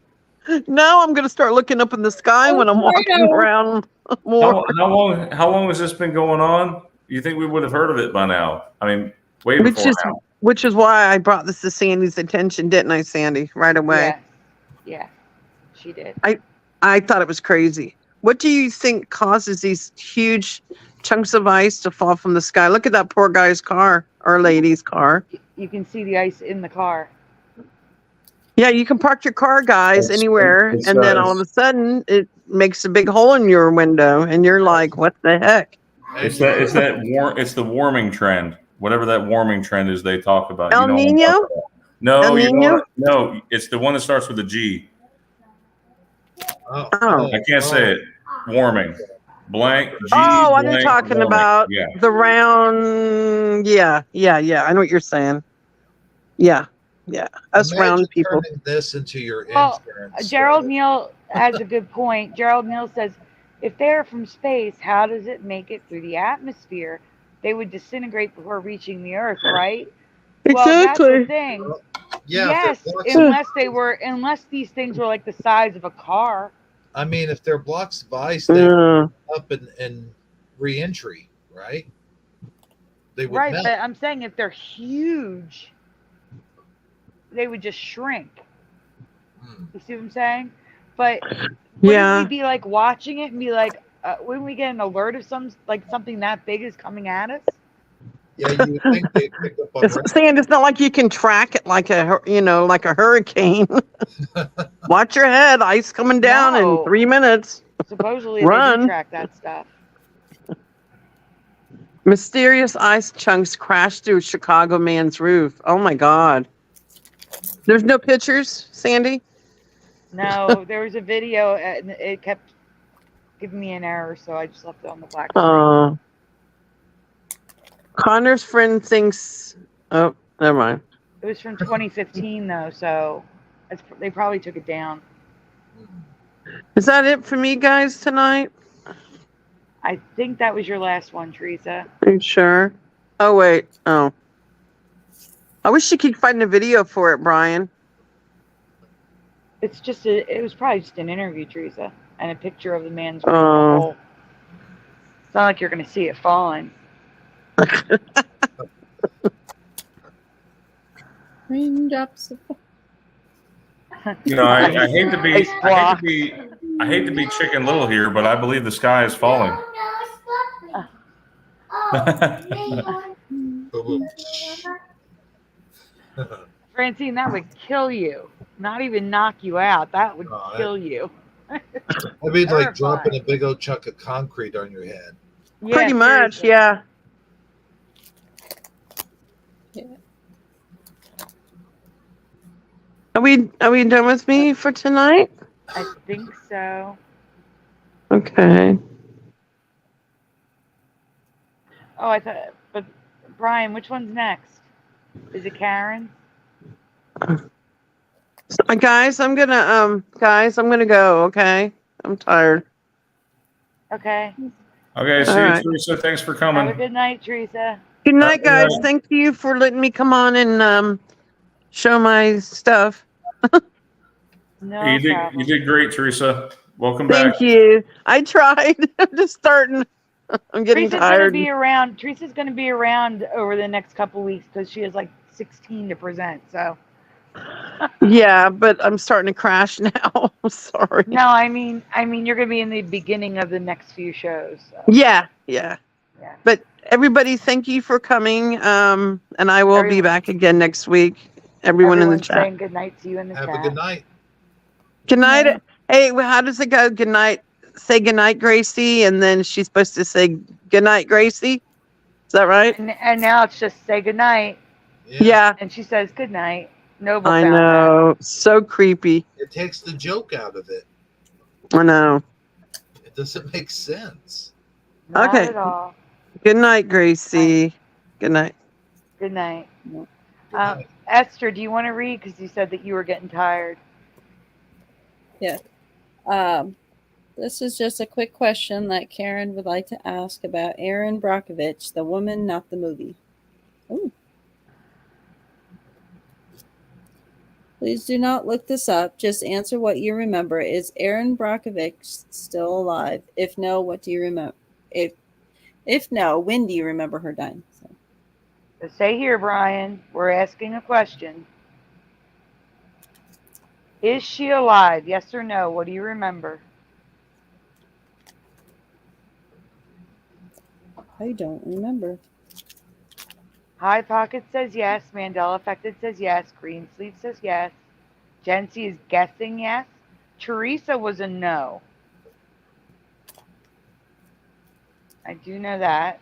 Speaker 4: Now I'm going to start looking up in the sky when I'm walking around more.
Speaker 1: How long has this been going on? You think we would have heard of it by now? I mean, way before now.
Speaker 4: Which is why I brought this to Sandy's attention, didn't I, Sandy? Right away.
Speaker 5: Yeah, she did.
Speaker 4: I thought it was crazy. What do you think causes these huge chunks of ice to fall from the sky? Look at that poor guy's car or lady's car.
Speaker 5: You can see the ice in the car.
Speaker 4: Yeah, you can park your car, guys, anywhere,
Speaker 1: it's,
Speaker 4: and then all of a sudden it makes a big hole in your window, and you're like, "What the heck?"
Speaker 1: It's the warming trend. Whatever that warming trend is they talk about.
Speaker 4: El
Speaker 1: You know what I'm
Speaker 4: Nino?
Speaker 1: talking about. No,
Speaker 4: El
Speaker 1: you know
Speaker 4: Nino?
Speaker 1: what? No, it's the one that starts with a G.
Speaker 7: Oh,
Speaker 1: I can't say it. Warming. Blank. G,
Speaker 4: Oh, I'm
Speaker 1: blank,
Speaker 4: talking
Speaker 1: warming.
Speaker 4: about
Speaker 1: Yeah.
Speaker 4: the round. Yeah. I know what you're saying. Yeah. Us
Speaker 7: imagine
Speaker 4: round people.
Speaker 7: turning this into your
Speaker 5: Well,
Speaker 7: insurance.
Speaker 5: Gerald Neal has a good point. Gerald Neal says, if they're from space, how does it make it through the atmosphere? They would disintegrate before reaching the Earth, right? Well, that's the thing.
Speaker 7: Yeah.
Speaker 5: Yes,
Speaker 7: if they're blocks,
Speaker 5: unless these things were like the size of a car.
Speaker 7: I mean, if they're blocks of ice, they would up and re-entry, right? They would
Speaker 5: Right,
Speaker 7: melt.
Speaker 5: but I'm saying if they're huge, they would just shrink. You see what I'm saying? But wouldn't we be like watching it and be like, wouldn't we get an alert of something that big is coming at us?
Speaker 7: Yeah, you would think they'd pick up on
Speaker 4: It's not like you can track it like a hurricane. Watch your head, ice coming down
Speaker 5: No.
Speaker 4: in 3 minutes.
Speaker 5: Supposedly they
Speaker 4: Run.
Speaker 5: do track that stuff.
Speaker 4: Mysterious ice chunks crashed through Chicago man's roof. Oh my God. There's no pictures, Sandy?
Speaker 5: No, there was a video and it kept giving me an error, so I just left it on the black screen.
Speaker 4: Connor's friend thinks. Oh, never mind.
Speaker 5: It was from 2015 though, so they probably took it down.
Speaker 4: Is that it for me, guys, tonight?
Speaker 5: I think that was your last one, Teresa.
Speaker 4: Are you sure? Oh, wait. Oh. I wish you could find a video for it, Brian.
Speaker 5: It's just it was probably just an interview, Teresa, and a picture of the man's ring.
Speaker 4: Oh.
Speaker 5: It's not like you're going to see it falling.
Speaker 3: Raindrops.
Speaker 1: You know, I hate to be, I hate to be Chicken Little here, but I believe the sky is falling.
Speaker 5: Francine, that would kill you. Not even knock you out. That would kill you.
Speaker 7: I mean, like dropping a big old chunk of concrete on your head.
Speaker 5: Yeah,
Speaker 4: Pretty much,
Speaker 5: seriously.
Speaker 4: yeah. Are we done with me for tonight?
Speaker 5: I think so.
Speaker 4: Okay.
Speaker 5: Oh, I thought, but Brian, which one's next? Is it Karen?
Speaker 4: So, guys, I'm gonna go. Okay, I'm tired.
Speaker 5: Okay.
Speaker 1: Okay, see you, Teresa. Thanks for coming.
Speaker 5: Have a good night, Teresa.
Speaker 4: Good night,
Speaker 1: Good
Speaker 4: guys.
Speaker 1: night.
Speaker 4: Thank you for letting me come on and show my stuff.
Speaker 5: No
Speaker 1: You
Speaker 5: problem.
Speaker 1: did great, Teresa. Welcome back.
Speaker 4: Thank you. I tried. I'm just starting. I'm getting tired.
Speaker 5: Teresa's going to be around over the next couple weeks because she has like 16 to present. So.
Speaker 4: Yeah, but I'm starting to crash now. Sorry.
Speaker 5: No, I mean you're going to be in the beginning of the next few shows. So.
Speaker 4: Yeah.
Speaker 5: Yeah.
Speaker 4: But everybody, thank you for coming. And I will be back again next week. Everyone in the chat.
Speaker 5: Saying good night to you in the chat.
Speaker 7: Have a good night.
Speaker 4: Good night. Hey, how does it go? Good night. Say good night, Gracie, and then she's supposed to say good night, Gracie. Is that right?
Speaker 5: And now it's just say good night.
Speaker 4: Yeah.
Speaker 5: And she says good night. Noble.
Speaker 4: I
Speaker 5: found
Speaker 4: know. So creepy.
Speaker 7: It takes the joke out of it.
Speaker 4: I know.
Speaker 7: It doesn't make sense.
Speaker 5: Not
Speaker 4: Okay.
Speaker 5: at all.
Speaker 4: Good night, Gracie. Good night.
Speaker 5: Good night. Esther, do you want to read? Because you said that you were getting tired.
Speaker 3: Yeah. This is just a quick question that Karen would like to ask about Erin Brockovich, the woman, not the movie. Ooh. Please do not look this up. Just answer what you remember. Is Erin Brockovich still alive? If no, what do you remember? If no, when do you remember her dying?
Speaker 5: So say here, Brian, we're asking a question. Is she alive? Yes or no? What do you remember?
Speaker 3: I don't remember.
Speaker 5: High Pocket says yes. Mandela Affected says yes. Green Sleeve says yes. Jency is guessing yes. Teresa was a no. I do know that.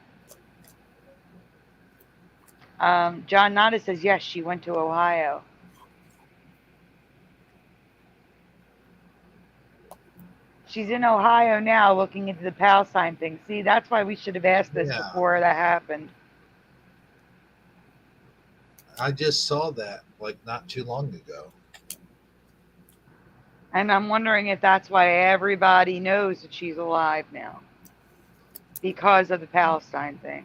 Speaker 5: John Nada says yes, she went to Ohio. She's in Ohio now looking into the Palestine thing. See, that's why we should have asked this before that happened.
Speaker 7: I just saw that like not too long ago.
Speaker 5: And I'm wondering if that's why everybody knows that she's alive now. Because of the Palestine thing.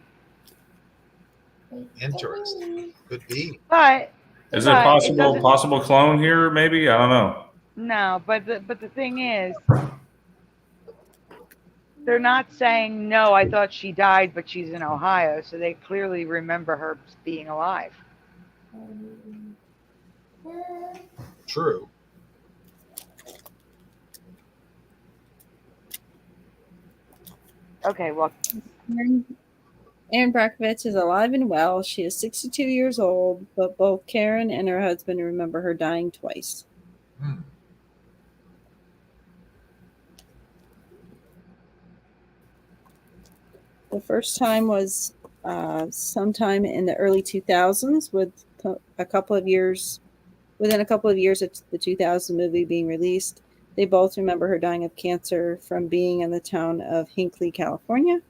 Speaker 7: Interesting. Could be.
Speaker 5: But
Speaker 1: is it possible clone here? Maybe, I don't know.
Speaker 5: No, but the thing is, they're not saying no. I thought she died, but she's in Ohio, so they clearly remember her being alive.
Speaker 7: True.
Speaker 5: Okay, well.
Speaker 3: Erin Brockovich is alive and well. She is 62 years old, but both Karen and her husband remember her dying twice. The first time was sometime in the early 2000s, within a couple of years of the 2000 movie being released. They both remember her dying of cancer from being in the town of Hinckley, California.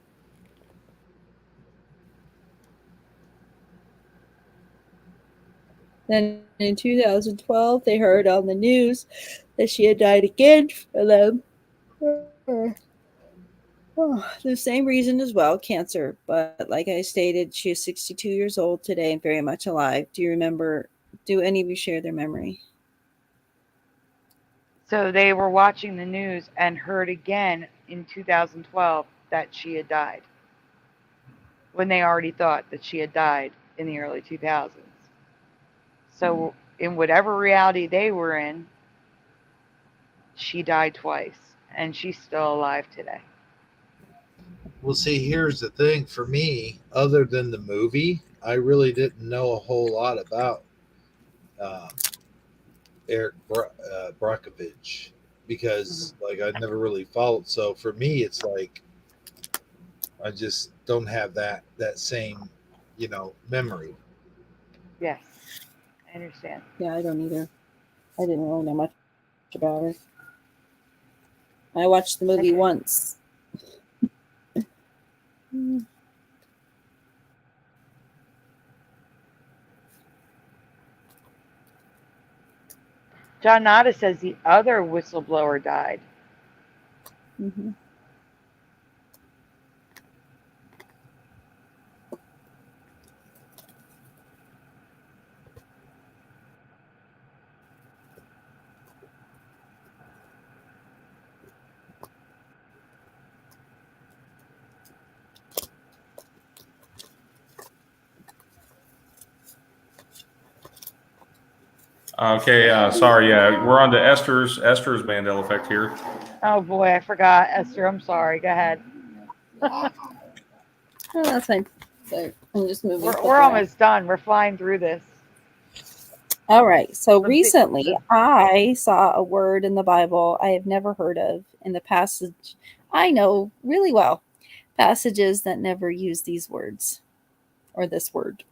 Speaker 3: Then in 2012, they heard on the news that she had died again from them. The same reason as well, cancer. But like I stated, she is 62 years old today and very much alive. Do you remember? Do any of you share their memory?
Speaker 5: So they were watching the news and heard again in 2012 that she had died, when they already thought that she had died in the early 2000s. So in whatever reality they were in, she died twice, and she's still alive today.
Speaker 7: Well, see, here's the thing for me. Other than the movie, I really didn't know a whole lot about um, Erin Brockovich because, like, I never really followed. So for me, it's like I just don't have that same, memory.
Speaker 5: Yes, I understand.
Speaker 3: Yeah, I don't either. I didn't really know much about her. I watched the movie
Speaker 5: Okay.
Speaker 3: once.
Speaker 5: John Nada says the other whistleblower died.
Speaker 3: Mm-hmm.
Speaker 1: Okay, sorry. Yeah, we're on to Esther's Mandela effect here.
Speaker 5: Oh boy, I forgot. Esther, I'm sorry. Go ahead.
Speaker 3: Oh, that's fine. So I'm just moving.
Speaker 5: We're almost done. We're flying through this.
Speaker 3: All right. So
Speaker 5: The-
Speaker 3: recently, I saw a word in the Bible I have never heard of in the passage I know really well. Passages that never use these words or this word.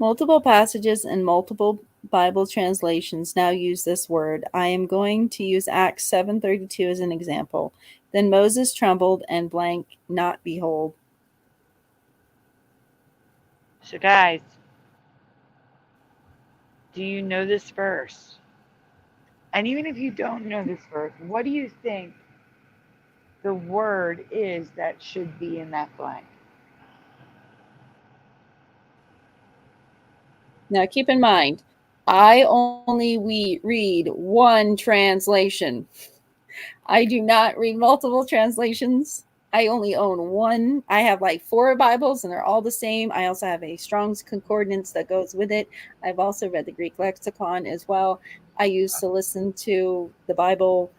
Speaker 3: Multiple passages and multiple Bible translations now use this word. I am going to use Acts 7:32 as an example. Then Moses trembled and blank, not behold.
Speaker 5: So, guys, do you know this verse? And even if you don't know this verse, what do you think the word is that should be in that blank?
Speaker 3: Now keep in mind, I only read one translation. I do not read multiple translations. I only own one. I have like 4 Bibles and they're all the same. I also have a Strong's Concordance that goes with it. I've also read the Greek lexicon as well. I used to listen to the Bible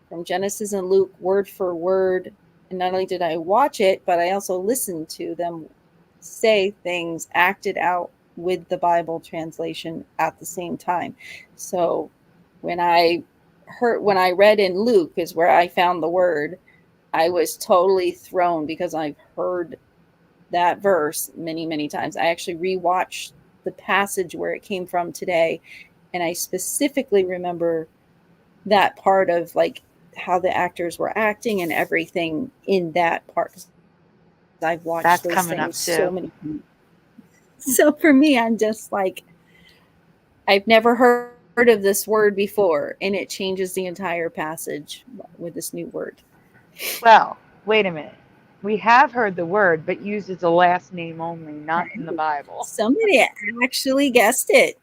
Speaker 3: from Genesis and Luke word for word. And not only did I watch it, but I also listened to them say things acted out with the Bible translation at the same time. So when I read in Luke is where I found the word, I was totally thrown because I've heard that verse many, many times. I actually rewatched the passage where it came from today, and I specifically remember that part of like how the actors were acting and everything in that part. I've watched
Speaker 5: That's
Speaker 3: those
Speaker 5: coming up
Speaker 3: things so
Speaker 5: too.
Speaker 3: many times. So for me, I'm just like, I've never heard of this word before, and it changes the entire passage with this new word.
Speaker 5: Well, wait a minute. We have heard the word, but used as a last name only, not in the Bible.
Speaker 3: Somebody actually guessed it.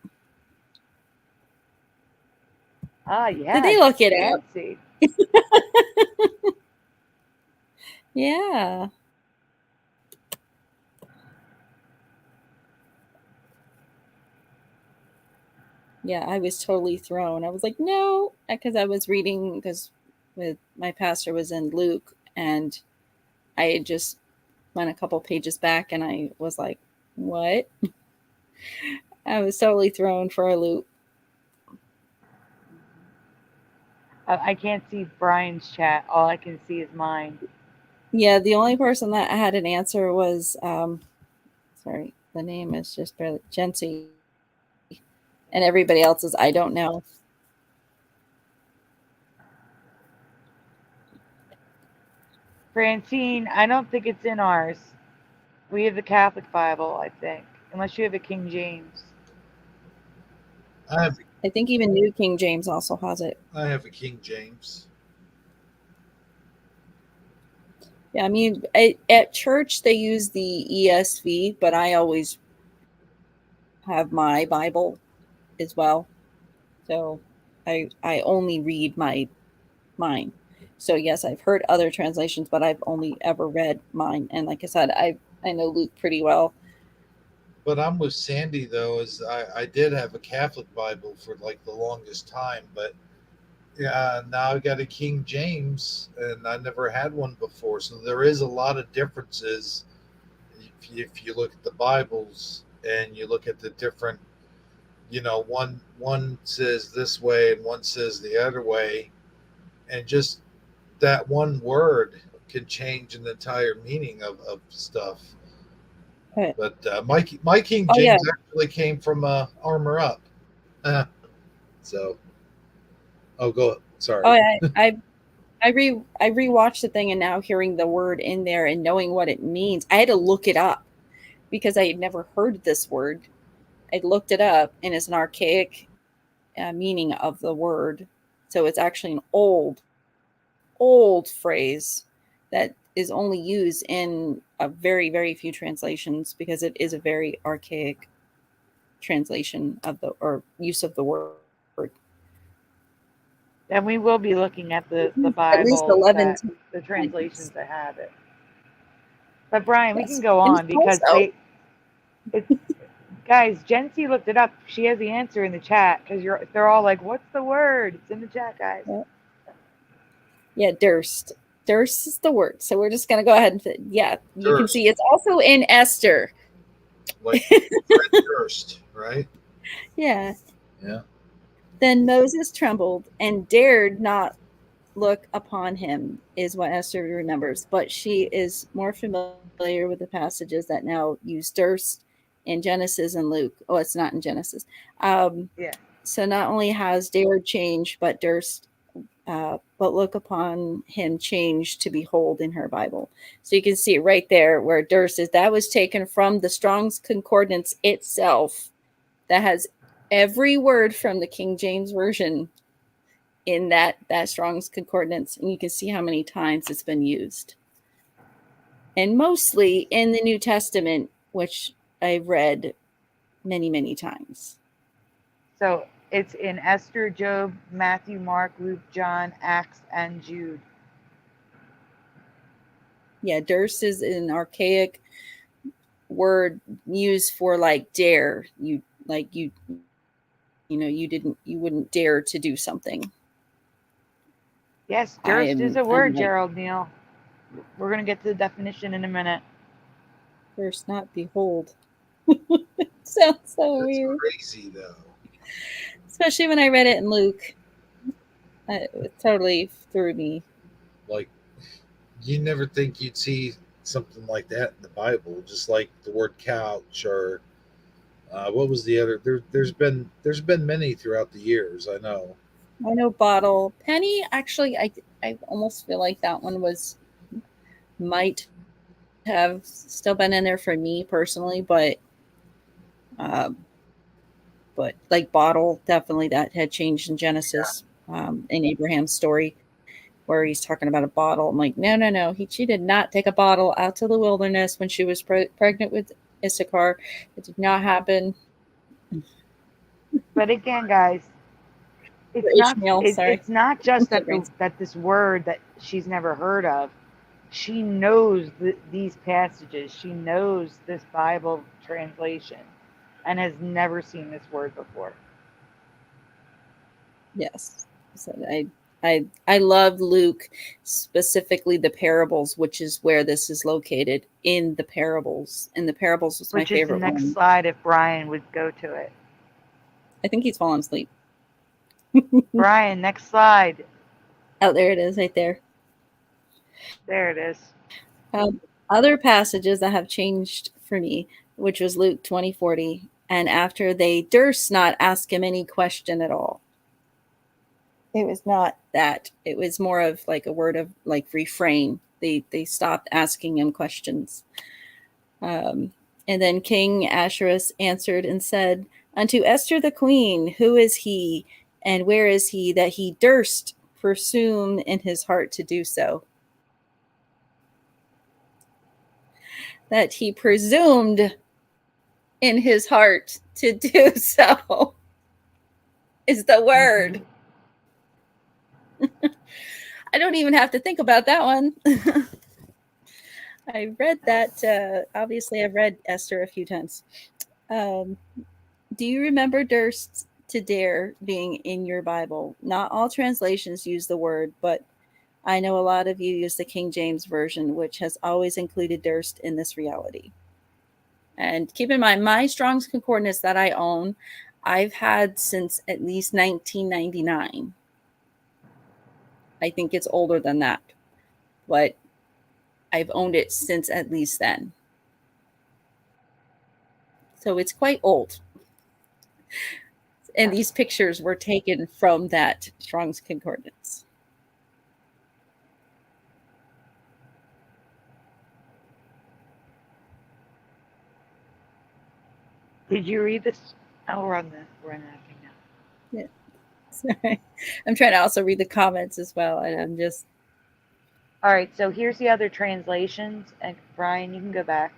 Speaker 5: Ah, yeah.
Speaker 3: Did they look it up?
Speaker 5: Fancy.
Speaker 3: Yeah. Yeah, I was totally thrown. I was like, no, because I was reading, because with my pastor was in Luke, and I had just went a couple pages back, and I was like, what? I was totally thrown for a loop.
Speaker 5: I can't see Brian's chat. All I can see is mine.
Speaker 3: Yeah, the only person that had an answer was, sorry, the name is just barely Jency, and everybody else is I don't know.
Speaker 5: Francine, I don't think it's in ours. We have the Catholic Bible, I think, unless you have a King James.
Speaker 7: I
Speaker 3: think even New King James also has it.
Speaker 7: have a King James.
Speaker 3: Yeah, I mean, at church they use the ESV, but I always have my Bible as well. So I only read mine. So yes, I've heard other translations, but I've only ever read mine. And like I said, I know Luke pretty well.
Speaker 7: But I'm with Sandy though, is I did have a Catholic Bible for like the longest time, but yeah, now I got a King James, and I never had one before. So there is a lot of differences if you look at the Bibles and you look at the different, one says this way and one says the other way, and just that one word can change an entire meaning of stuff.
Speaker 3: But,
Speaker 7: But my King
Speaker 3: oh yeah,
Speaker 7: James actually came from Armor Up. So, oh, go.
Speaker 3: oh
Speaker 7: Sorry.
Speaker 3: yeah, I rewatched the thing, and now hearing the word in there and knowing what it means, I had to look it up because I had never heard this word. I looked it up, and it's an archaic meaning of the word. So it's actually an old phrase that is only used in a very, very few translations because it is a very archaic translation of the or use of the word.
Speaker 5: And we will be looking at the
Speaker 3: At least
Speaker 5: Bibles
Speaker 3: 11
Speaker 5: that the translations
Speaker 3: times.
Speaker 5: that have it. But Brian, we
Speaker 3: Yes.
Speaker 5: can go
Speaker 3: And
Speaker 5: on because
Speaker 3: also,
Speaker 5: it's guys. Jency looked it up. She has the answer in the chat because they're all like, "What's the word?" It's in the chat, guys.
Speaker 3: yeah, Durst. Durst is the word. So we're just going to go ahead and, yeah, you can
Speaker 7: Durst,
Speaker 3: see it's also in Esther.
Speaker 7: like Fred Durst, right?
Speaker 3: Yeah.
Speaker 7: Yeah.
Speaker 3: Then Moses trembled and dared not look upon him, is what Esther remembers. But she is more familiar with the passages that now use Durst in Genesis and Luke. Oh, it's not in Genesis.
Speaker 5: Yeah.
Speaker 3: So not only has dared changed, but Durst, but look upon him changed to behold in her Bible. So you can see it right there where Durst is. That was taken from the Strong's Concordance itself, that has every word from the King James Version in that Strong's Concordance, and you can see how many times it's been used. And mostly in the New Testament, which I've read many, many times.
Speaker 5: So it's in Esther, Job, Matthew, Mark, Luke, John, Acts, and Jude.
Speaker 3: Yeah, Durst is an archaic word used for like dare. You wouldn't dare to do something.
Speaker 5: Yes, Durst is a word, Gerald Neal. We're going to get to the definition in a minute.
Speaker 3: Durst not behold. Sounds so
Speaker 7: That's
Speaker 3: weird.
Speaker 7: crazy though.
Speaker 3: Especially when I read it in Luke. It totally threw me.
Speaker 7: Like, you never think you'd see something like that in the Bible, just like the word couch or what was the other? There's been many throughout the years. I know.
Speaker 3: I know bottle. Penny, actually, I almost feel like that one might have still been in there for me personally, but like bottle, definitely that had changed in Genesis, in Abraham's story, where he's talking about a bottle. I'm like, no. She did not take a bottle out to the wilderness when she was pregnant with Issachar. It did not happen.
Speaker 5: But again, guys,
Speaker 3: For Ishmael, sorry.
Speaker 5: it's not just that this word that she's never heard of. She knows these passages. She knows this Bible translation and has never seen this word before.
Speaker 3: Yes. So I love Luke, specifically the parables, which is where this is located, in the parables. And the parables was my favorite
Speaker 5: Which is the next
Speaker 3: one.
Speaker 5: slide if Brian would go to it.
Speaker 3: I think he's fallen asleep.
Speaker 5: Brian, next slide.
Speaker 3: Oh, there it is, right there.
Speaker 5: There it is.
Speaker 3: Other passages that have changed for me, which was Luke 20:40, and after they durst not ask him any question at all. It was not that. It was more of like a word of like refrain. They stopped asking him questions. And then King Ahasuerus answered and said, Unto Esther the queen, who is he, and where is he, that he durst presume in his heart to do so? That he presumed in his heart to do so is the word. I don't even have to think about that one. I read that. Obviously, I've read Esther a few times. Do you remember durst to dare being in your Bible? Not all translations use the word, but I know a lot of you use the King James Version, which has always included durst in this reality. And keep in mind, my Strong's Concordance that I own, I've had since at least 1999. I think it's older than that, but I've owned it since at least then. So it's quite old. And these pictures were taken from that Strong's Concordance.
Speaker 5: Did you read this? Oh, we're on that thing now.
Speaker 3: Yeah. Sorry. I'm trying to also read the comments as well. And I'm just.
Speaker 5: All right, so here's the other translations. And Brian, you can go back.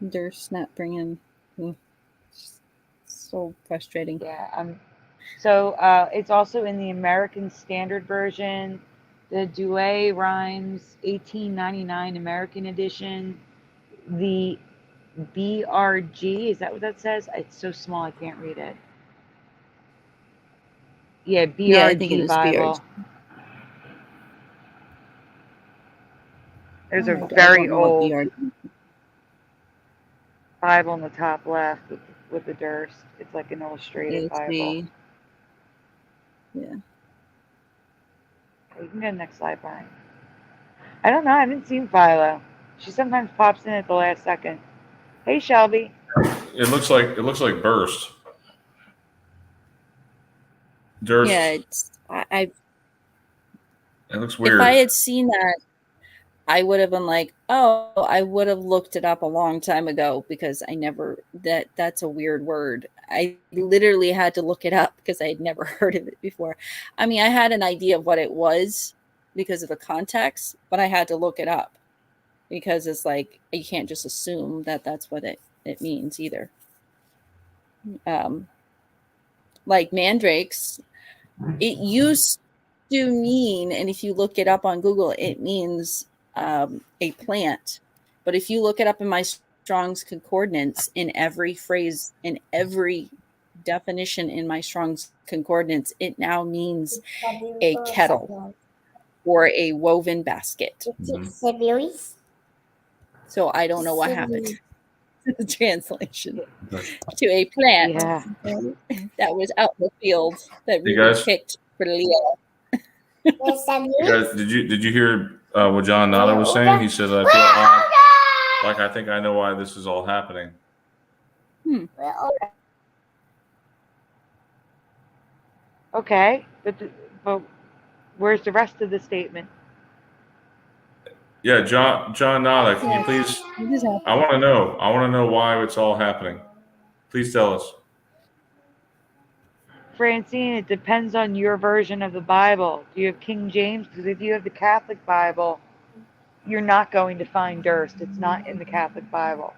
Speaker 3: Durst not bringing. So frustrating.
Speaker 5: Yeah. So it's also in the American Standard Version, the Douay Rhymes 1899 American Edition, the BRG. Is that what that says? It's so small I can't read it. Yeah, BRG
Speaker 3: Yeah, I think it was
Speaker 5: Bible.
Speaker 3: BRG.
Speaker 5: There's
Speaker 3: I
Speaker 5: a
Speaker 3: don't
Speaker 5: very
Speaker 3: know what
Speaker 5: old
Speaker 3: BRG.
Speaker 5: Bible on the top left with the Durst. It's like an illustrated
Speaker 3: It's
Speaker 5: Bible.
Speaker 3: Yeah.
Speaker 5: You can go to the next slide, Brian. I don't know. I haven't seen Philo. She sometimes pops in at the last second. Hey, Shelby.
Speaker 1: It looks like burst. Durst.
Speaker 3: Yeah, it's I.
Speaker 1: It looks weird.
Speaker 3: If I had seen that, I would have been like, oh, I would have looked it up a long time ago because I never that's a weird word. I literally had to look it up because I had never heard of it before. I mean, I had an idea of what it was because of the context, but I had to look it up because it's like you can't just assume that that's what it means either. Like mandrakes, it used to mean, and if you look it up on Google, it means a plant. But if you look it up in my Strong's Concordance, in every phrase, in every definition in my Strong's Concordance, it now means a kettle or a woven basket. So I don't know what happened to the translation to a plant that was out in the field that we picked for Leo.
Speaker 1: Guys, did you hear what John Nada was saying? He said, "I feel odd, like I think I know why this is all happening."
Speaker 5: Okay, but where's the rest of the statement?
Speaker 1: Yeah, John Nada, can you please? I want to know. I want to know why it's all happening. Please tell us.
Speaker 5: Francine, it depends on your version of the Bible. Do you have King James? Because if you have the Catholic Bible, you're not going to find Durst. It's not in the Catholic Bible.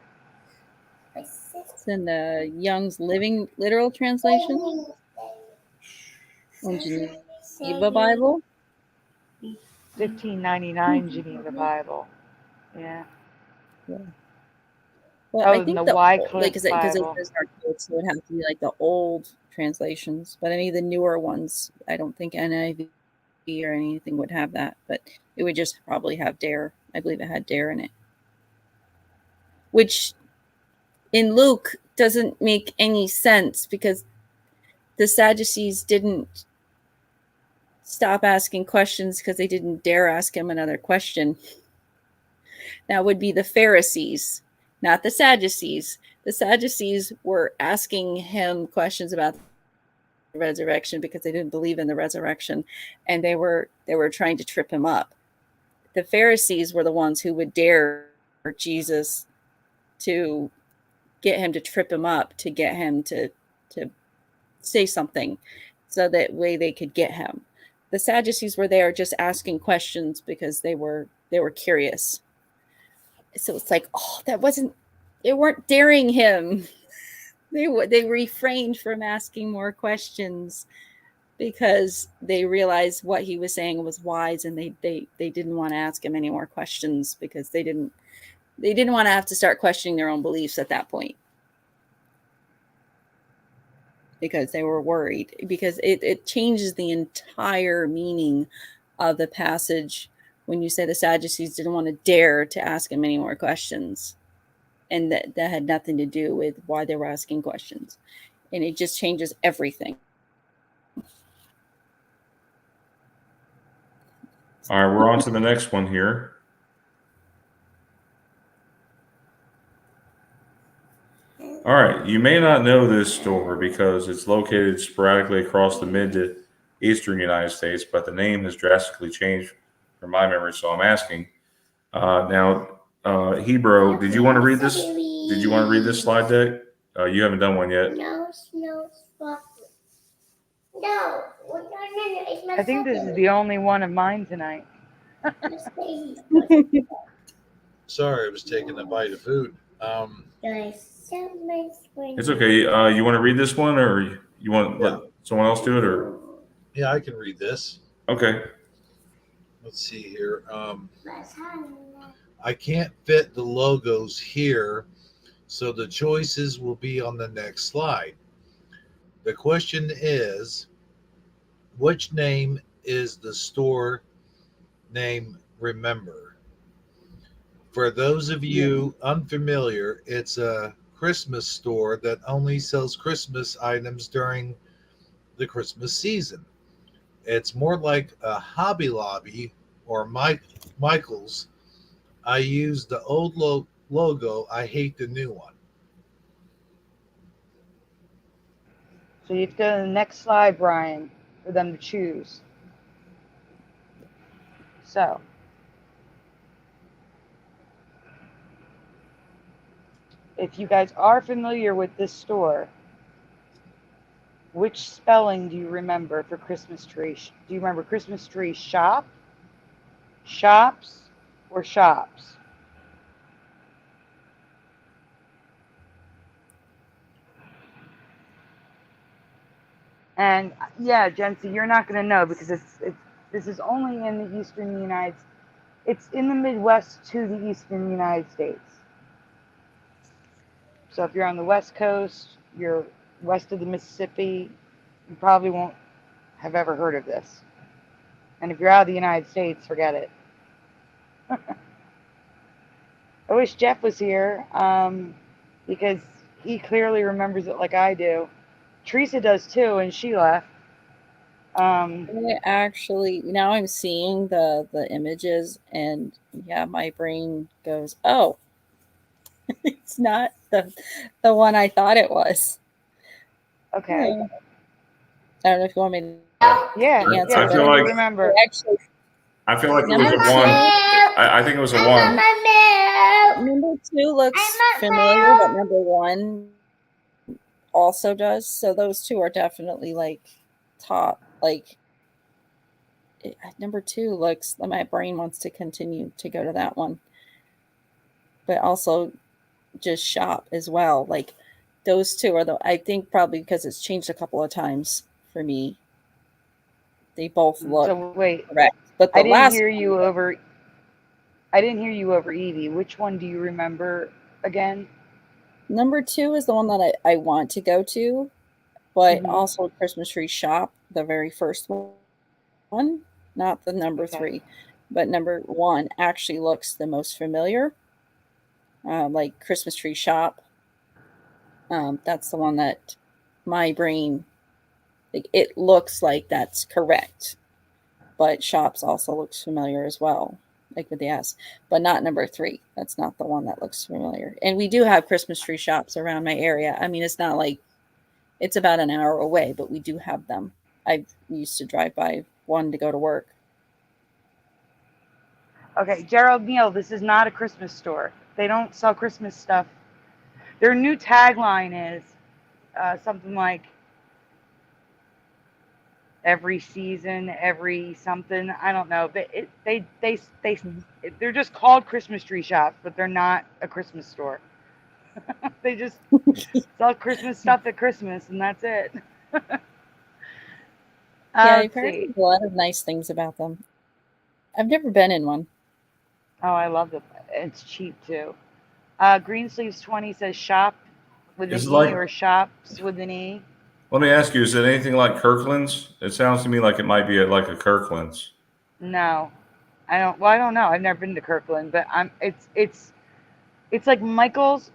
Speaker 3: It's in the Young's Living Literal Translation. And Geneva Bible.
Speaker 5: 1599 Geneva Bible. Yeah.
Speaker 3: Well, I think the Wycliffe Bible. So it would have to be like the old translations, but any of the newer ones, I don't think NIV or anything would have that, but it would just probably have dare. I believe it had dare in it, which in Luke doesn't make any sense because the Sadducees didn't stop asking questions because they didn't dare ask him another question. That would be the Pharisees, not the Sadducees. The Sadducees were asking him questions about the resurrection because they didn't believe in the resurrection, and they were trying to trip him up. the Pharisees were the ones who would dare Jesus to get him to trip him up, to get him to say something, so that way they could get him. The Sadducees were there just asking questions because they were curious. So it's like, oh, they weren't daring him. They refrained from asking more questions because they realized what he was saying was wise, and they didn't want to ask him any more questions because they didn't want to have to start questioning their own beliefs at that point, because they were worried, because it changes the entire meaning of the passage when you say the Sadducees didn't want to dare to ask him any more questions, and that had nothing to do with why they were asking questions, and it just changes everything.
Speaker 1: All right, we're on to the next one here. All right, you may not know this store because it's located sporadically across the mid to eastern United States, but the name has drastically changed from my memory, so I'm asking. Hebrew, did you want to read this? Did you want to read this slide deck? You haven't done one yet.
Speaker 6: No, no, it's my
Speaker 5: I think this is the only one of mine tonight.
Speaker 7: Sorry, I was taking a bite of food.
Speaker 1: It's okay. You want to read this one, or you want to let someone else do it, or?
Speaker 7: Yeah, I can read this.
Speaker 1: Okay.
Speaker 7: Let's see here. I can't fit the logos here, so the choices will be on the next slide. The question is, which name is the store name Remember? For those of you unfamiliar, it's a Christmas store that only sells Christmas items during the Christmas season. It's more like a Hobby Lobby or Michael's. I use the old logo. I hate the new one.
Speaker 5: So you have to go to the next slide, Brian, for them to choose. So, if you guys are familiar with this store, which spelling do you remember for Christmas tree? Do you remember Christmas tree shop, shops, or shops? And yeah, Jency, you're not going to know because this is only in the eastern United States. It's in the Midwest to the eastern United States. So if you're on the West Coast, you're west of the Mississippi, you probably won't have ever heard of this. And if you're out of the United States, forget it. I wish Jeff was here because he clearly remembers it like I do. Teresa does too, and she left.
Speaker 3: Actually, now I'm seeing the images, and yeah, my brain goes, oh, it's not the one I thought it was.
Speaker 5: Okay.
Speaker 3: Yeah. I don't know if you want me to
Speaker 5: Yeah,
Speaker 3: answer.
Speaker 1: I feel like
Speaker 5: remember.
Speaker 3: Actually,
Speaker 1: I feel like it was a one. I think it was a one.
Speaker 3: Number 2 looks familiar, but number 1 also does. So those two are definitely like top. Like number 2 looks. My brain wants to continue to go to that one, but also just shop as well. Like those two are I think probably because it's changed a couple of times for me. They both look correct. But
Speaker 5: I didn't hear you over Evie. Which one do you remember again?
Speaker 3: Number 2 is the one that I want to go to, but also Christmas Tree Shop, the very first one, not the number 3, but number 1 actually looks the most familiar. Like Christmas Tree Shop. That's the one that my brain, like, it looks like that's correct, but shops also looks familiar as well, like with the S, but not number 3. That's not the one that looks familiar. And we do have Christmas tree shops around my area. I mean, it's not like it's about an hour away, but we do have them. I used to drive by one to go to work.
Speaker 5: Okay, Gerald Neal, this is not a Christmas store. They don't sell Christmas stuff. Their new tagline is something like every season, every something. I don't know. They're just called Christmas tree shops, but they're not a Christmas store. They just sell Christmas stuff at Christmas, and that's it.
Speaker 3: Yeah,
Speaker 5: Let's
Speaker 3: I've heard
Speaker 5: see.
Speaker 3: a lot of nice things about them. I've never been in one.
Speaker 5: Oh, I love it. It's cheap too. Greensleeves 20 says shop with
Speaker 1: Is
Speaker 5: an
Speaker 1: it
Speaker 5: E
Speaker 1: like?
Speaker 5: or shops with an E.
Speaker 1: Let me ask you: is it anything like Kirkland's? It sounds to me like it might be like a Kirkland's.
Speaker 5: No, I don't. Well, I don't know. I've never been to Kirkland, but it's like Michael's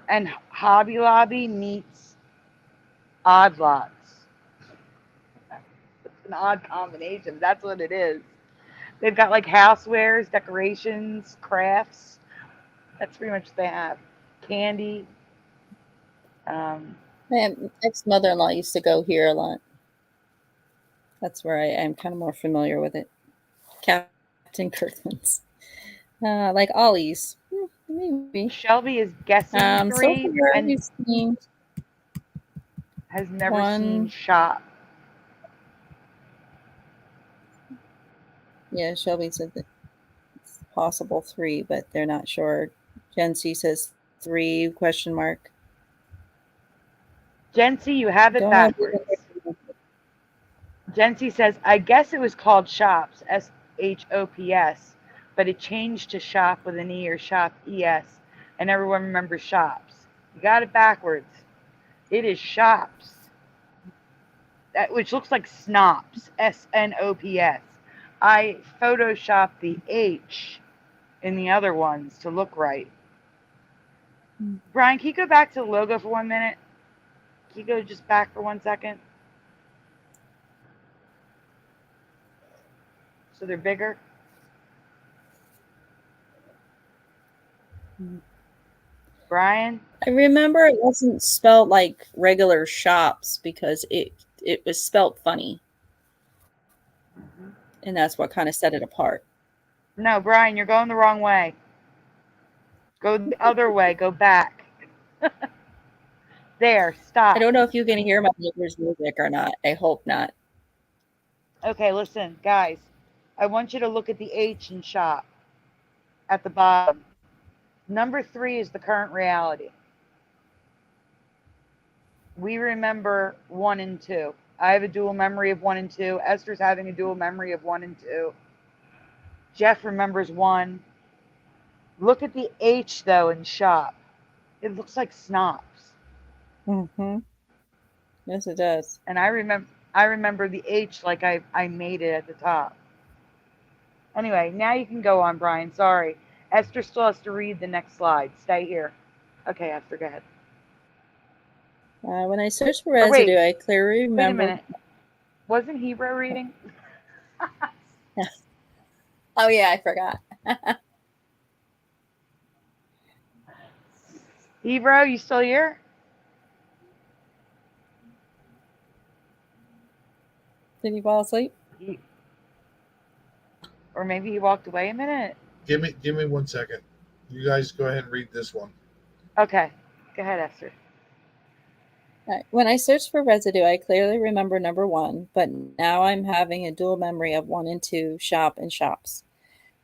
Speaker 5: and Hobby Lobby meets Odd Lots. It's an odd combination. That's what it is. They've got like housewares, decorations, crafts. That's pretty much what they have. Candy. Um,
Speaker 3: My ex-mother-in-law used to go here a lot. That's where I am kind of more familiar with it. Captain Kirkland's. Like Ollie's. Maybe.
Speaker 5: Shelby is guessing
Speaker 3: So
Speaker 5: 3
Speaker 3: far
Speaker 5: and
Speaker 3: we've seen
Speaker 5: has never seen
Speaker 3: one.
Speaker 5: shop.
Speaker 3: Yeah, Shelby said that it's possible 3, but they're not sure. Gen C says 3 question mark.
Speaker 5: Jency, you have it
Speaker 3: Don't know.
Speaker 5: backwards. Jency says, I guess it was called shops, SHOPS, but it changed to shop with an E or shop ES, and everyone remembers shops. You got it backwards. It is shops, which looks like snops, SNOPS. I photoshopped the H in the other ones to look right. Brian, can you go back to the logo for 1 minute? Can you go just back for 1 second? So they're bigger? Brian?
Speaker 3: I remember it wasn't spelled like regular shops because it was spelled funny. And that's what kind of set it apart.
Speaker 5: No, Brian, you're going the wrong way. Go the other way. Go back. There, stop.
Speaker 3: I don't know if you can hear my neighbor's music or not. I hope not.
Speaker 5: Okay, listen, guys. I want you to look at the H in shop at the bottom. Number 3 is the current reality. We remember 1 and 2. I have a dual memory of 1 and 2. Esther's having a dual memory of 1 and 2. Jeff remembers 1. Look at the H, though, in shop. It looks like snops.
Speaker 3: Mm-hmm. Yes, it does.
Speaker 5: And I remember the H like I made it at the top. Anyway, now you can go on, Brian. Sorry. Esther still has to read the next slide. Stay here. Okay, Esther, go ahead.
Speaker 3: When I searched for residue, I clearly remember.
Speaker 5: Wait a minute. Wasn't Hebrew reading?
Speaker 3: Oh, yeah, I forgot.
Speaker 5: Hebrew, you still here?
Speaker 3: Did he fall asleep?
Speaker 5: Or maybe he walked away a minute.
Speaker 7: Give me 1 second. You guys go ahead and read this one.
Speaker 5: Okay. Go ahead, Esther.
Speaker 3: Right. When I searched for residue, I clearly remember number 1, but now I'm having a dual memory of 1 and 2, shop and shops.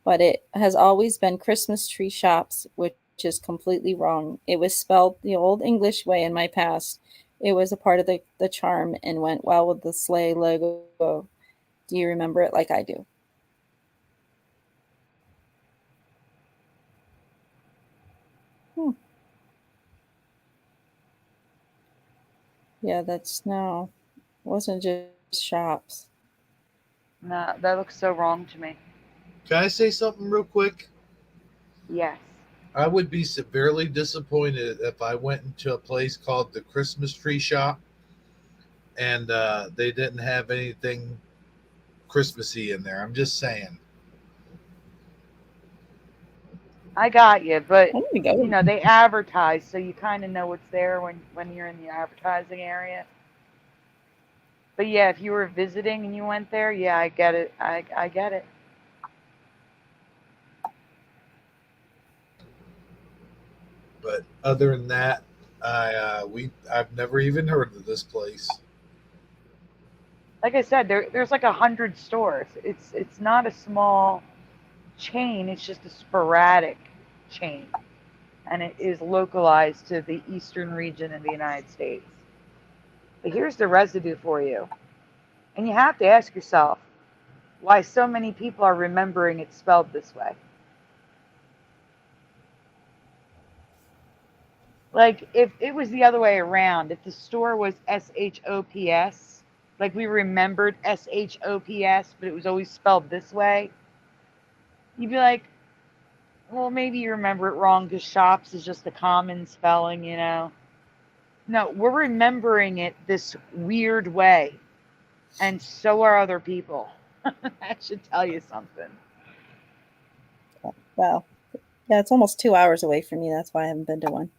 Speaker 3: But it has always been Christmas tree shops, which is completely wrong. It was spelled the old English way in my past. It was a part of the charm and went well with the sleigh logo. Do you remember it like I do? Yeah, that's no. It wasn't just shops.
Speaker 5: No, that looks so wrong to me.
Speaker 7: Can I say something real quick?
Speaker 5: Yes.
Speaker 7: I would be severely disappointed if I went into a place called the Christmas Tree Shop and they didn't have anything Christmassy in there. I'm just saying.
Speaker 5: I got you, but
Speaker 3: Oh, we go.
Speaker 5: you know, they advertise, so you kind of know what's there when you're in the advertising area. But yeah, if you were visiting and you went there, yeah, I get it. I get it.
Speaker 7: But other than that, I've never even heard of this place.
Speaker 5: Like I said, there's like 100 stores. It's not a small chain. It's just a sporadic chain, and it is localized to the eastern region of the United States. But here's the residue for you, and you have to ask yourself why so many people are remembering it spelled this way. Like if it was the other way around, if the store was SHOPS, like we remembered SHOPS, but it was always spelled this way, you'd be like, well, maybe you remember it wrong because shops is just a common spelling, you know. No, we're remembering it this weird way, and so are other people. That should tell you something.
Speaker 3: Wow. Yeah, it's almost 2 hours away from me. That's why I haven't been to one.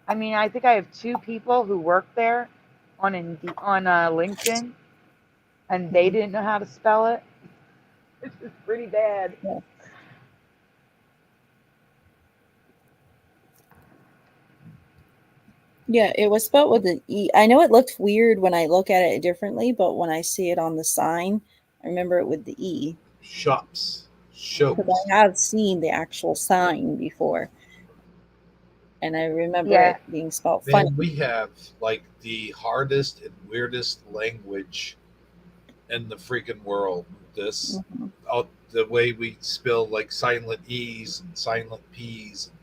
Speaker 5: I mean, I think I have 2 people who work there on LinkedIn, and they didn't know how to spell it. Which is pretty bad.
Speaker 3: Yeah. Yeah, it was spelled with an E. I know it looked weird when I look at it differently, but when I see it on the sign, I remember it with the E.
Speaker 7: Shops.
Speaker 3: Because I have seen the actual sign before. And I remember
Speaker 5: Yeah.
Speaker 3: it being spelled funny.
Speaker 7: Man, we have like the hardest and weirdest language in the freaking world. This, the way we spell like silent E's and silent P's and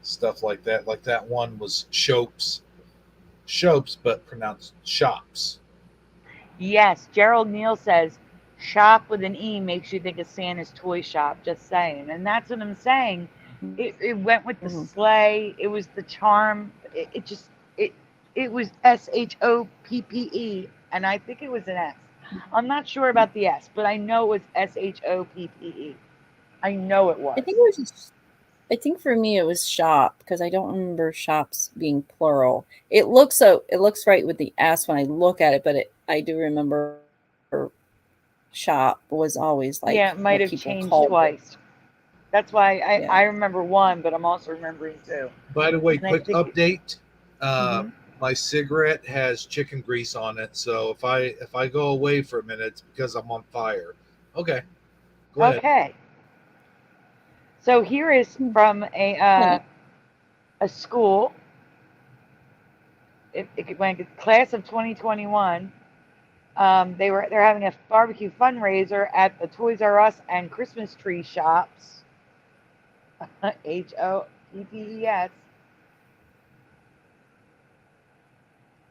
Speaker 7: stuff like that. Like that one was Shopes, but pronounced shops.
Speaker 5: Yes, Gerald Neal says shop with an E makes you think of Santa's toy shop. Just saying. And that's what I'm saying. It went with the sleigh. It was the charm. It was SHOPPE, and I think it was an S. I'm not sure about the S, but I know it was SHOPPE. I know it was.
Speaker 3: I think for me it was shop because I don't remember shops being plural. It looks right with the S when I look at it, but I do remember shop was always like
Speaker 5: it might have changed twice. That's why I remember one, but I'm also remembering 2.
Speaker 7: By the way, quick update. My cigarette has chicken grease on it, so if I go away for a minute, it's because I'm on fire. Okay. Go ahead.
Speaker 5: Okay. So here is from a school. Class of 2021. They're having a barbecue fundraiser at the Toys R Us and Christmas tree shops. HOPPES.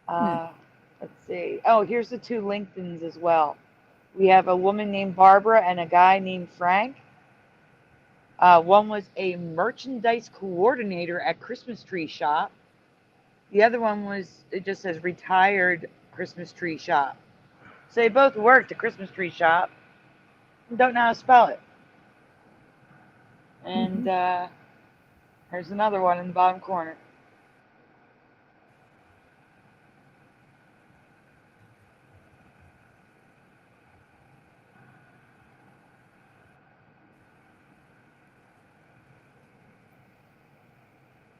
Speaker 5: Let's see. Oh, here's the 2 LinkedIns as well. We have a woman named Barbara and a guy named Frank. One was a merchandise coordinator at Christmas tree shop. The other one it just says retired Christmas tree shop. So they both worked at Christmas tree shop and don't know how to spell it. And there's another one in the bottom corner.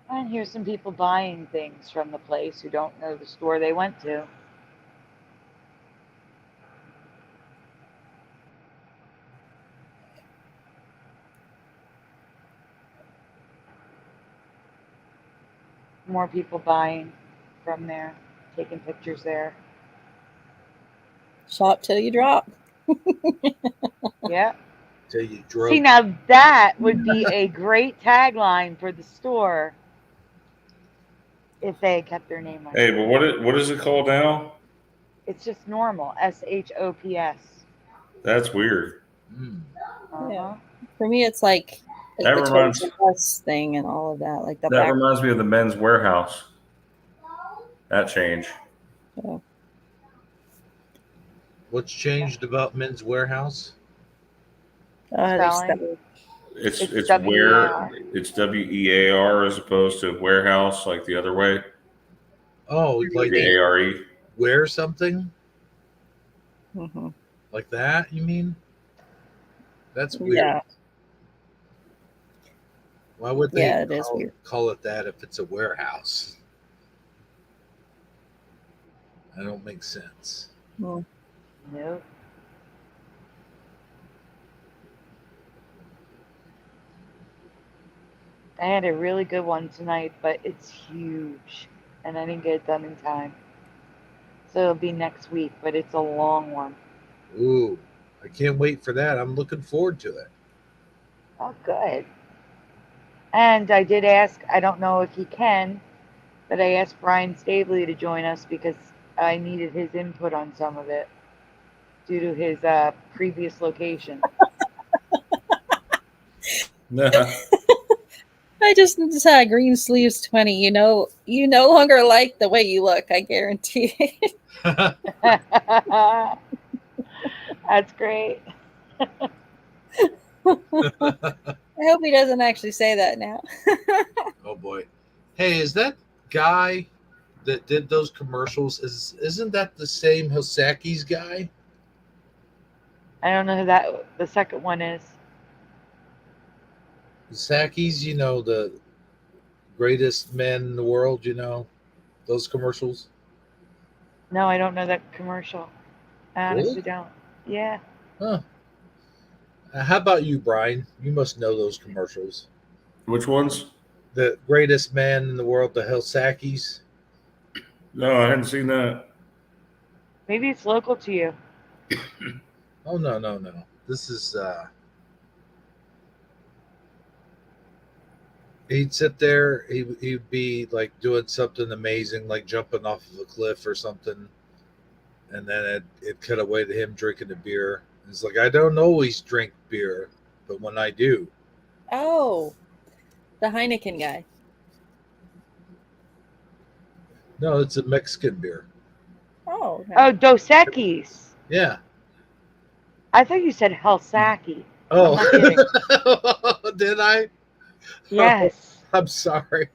Speaker 5: And here's some people buying things from the place who don't know the store they went to. More people buying from there, taking pictures there.
Speaker 3: Shop till you drop.
Speaker 5: Yeah.
Speaker 7: Till you drop.
Speaker 5: See, now that would be a great tagline for the store if they had kept their name on it.
Speaker 1: Hey, but what is it called now?
Speaker 5: It's just normal. SHOPS.
Speaker 1: That's weird.
Speaker 3: Yeah. For me, it's like
Speaker 1: That
Speaker 3: the
Speaker 1: reminds-
Speaker 3: Toys R Us thing and all of that. Like
Speaker 1: That reminds me of the Men's Warehouse. That changed.
Speaker 3: Yeah.
Speaker 7: What's changed about Men's Warehouse?
Speaker 1: It's where it's WEAR as opposed to warehouse, like the other way.
Speaker 7: Oh, like
Speaker 1: the ARE.
Speaker 7: Wear something like that? You mean? That's weird.
Speaker 3: Yeah.
Speaker 7: Why would they
Speaker 3: Yeah, it is weird.
Speaker 7: call it that if it's a warehouse? That don't make sense.
Speaker 3: Well,
Speaker 5: Nope. I had a really good one tonight, but it's huge, and I didn't get it done in time. So it'll be next week, but it's a long one.
Speaker 7: Ooh, I can't wait for that. I'm looking forward to it.
Speaker 5: Oh, good. And I did ask, I don't know if he can, but I asked Brian Staveley to join us because I needed his input on some of it due to his previous location.
Speaker 3: I just saw green sleeves 20. You know, you no longer like the way you look. I guarantee it.
Speaker 5: That's great.
Speaker 3: I hope he doesn't actually say that now.
Speaker 7: Oh boy. Hey, is that guy that did those commercials? Isn't that the same Hisaki's guy?
Speaker 5: I don't know who that the second one is.
Speaker 7: Hisaki's, you know, the greatest men in the world, you know, those commercials.
Speaker 5: No, I don't know that commercial. I honestly
Speaker 7: Really?
Speaker 5: don't. Yeah.
Speaker 7: Huh. How about you, Brian? You must know those commercials.
Speaker 1: Which ones?
Speaker 7: The greatest man in the world, the Hisaki's.
Speaker 1: No, I hadn't seen that.
Speaker 5: Maybe it's local to you.
Speaker 7: Oh no. This is he'd sit there, he'd be like doing something amazing, like jumping off of a cliff or something, and then it cut away to him drinking a beer. It's like, I don't always drink beer, but when I do.
Speaker 3: Oh, the Heineken guy.
Speaker 7: No, it's a Mexican beer.
Speaker 3: Oh, okay.
Speaker 5: Oh, Dos Equis.
Speaker 7: Yeah.
Speaker 5: I thought you said Helsaki.
Speaker 7: Oh,
Speaker 5: I'm not kidding.
Speaker 7: did I?
Speaker 5: Yes.
Speaker 7: Oh, I'm sorry.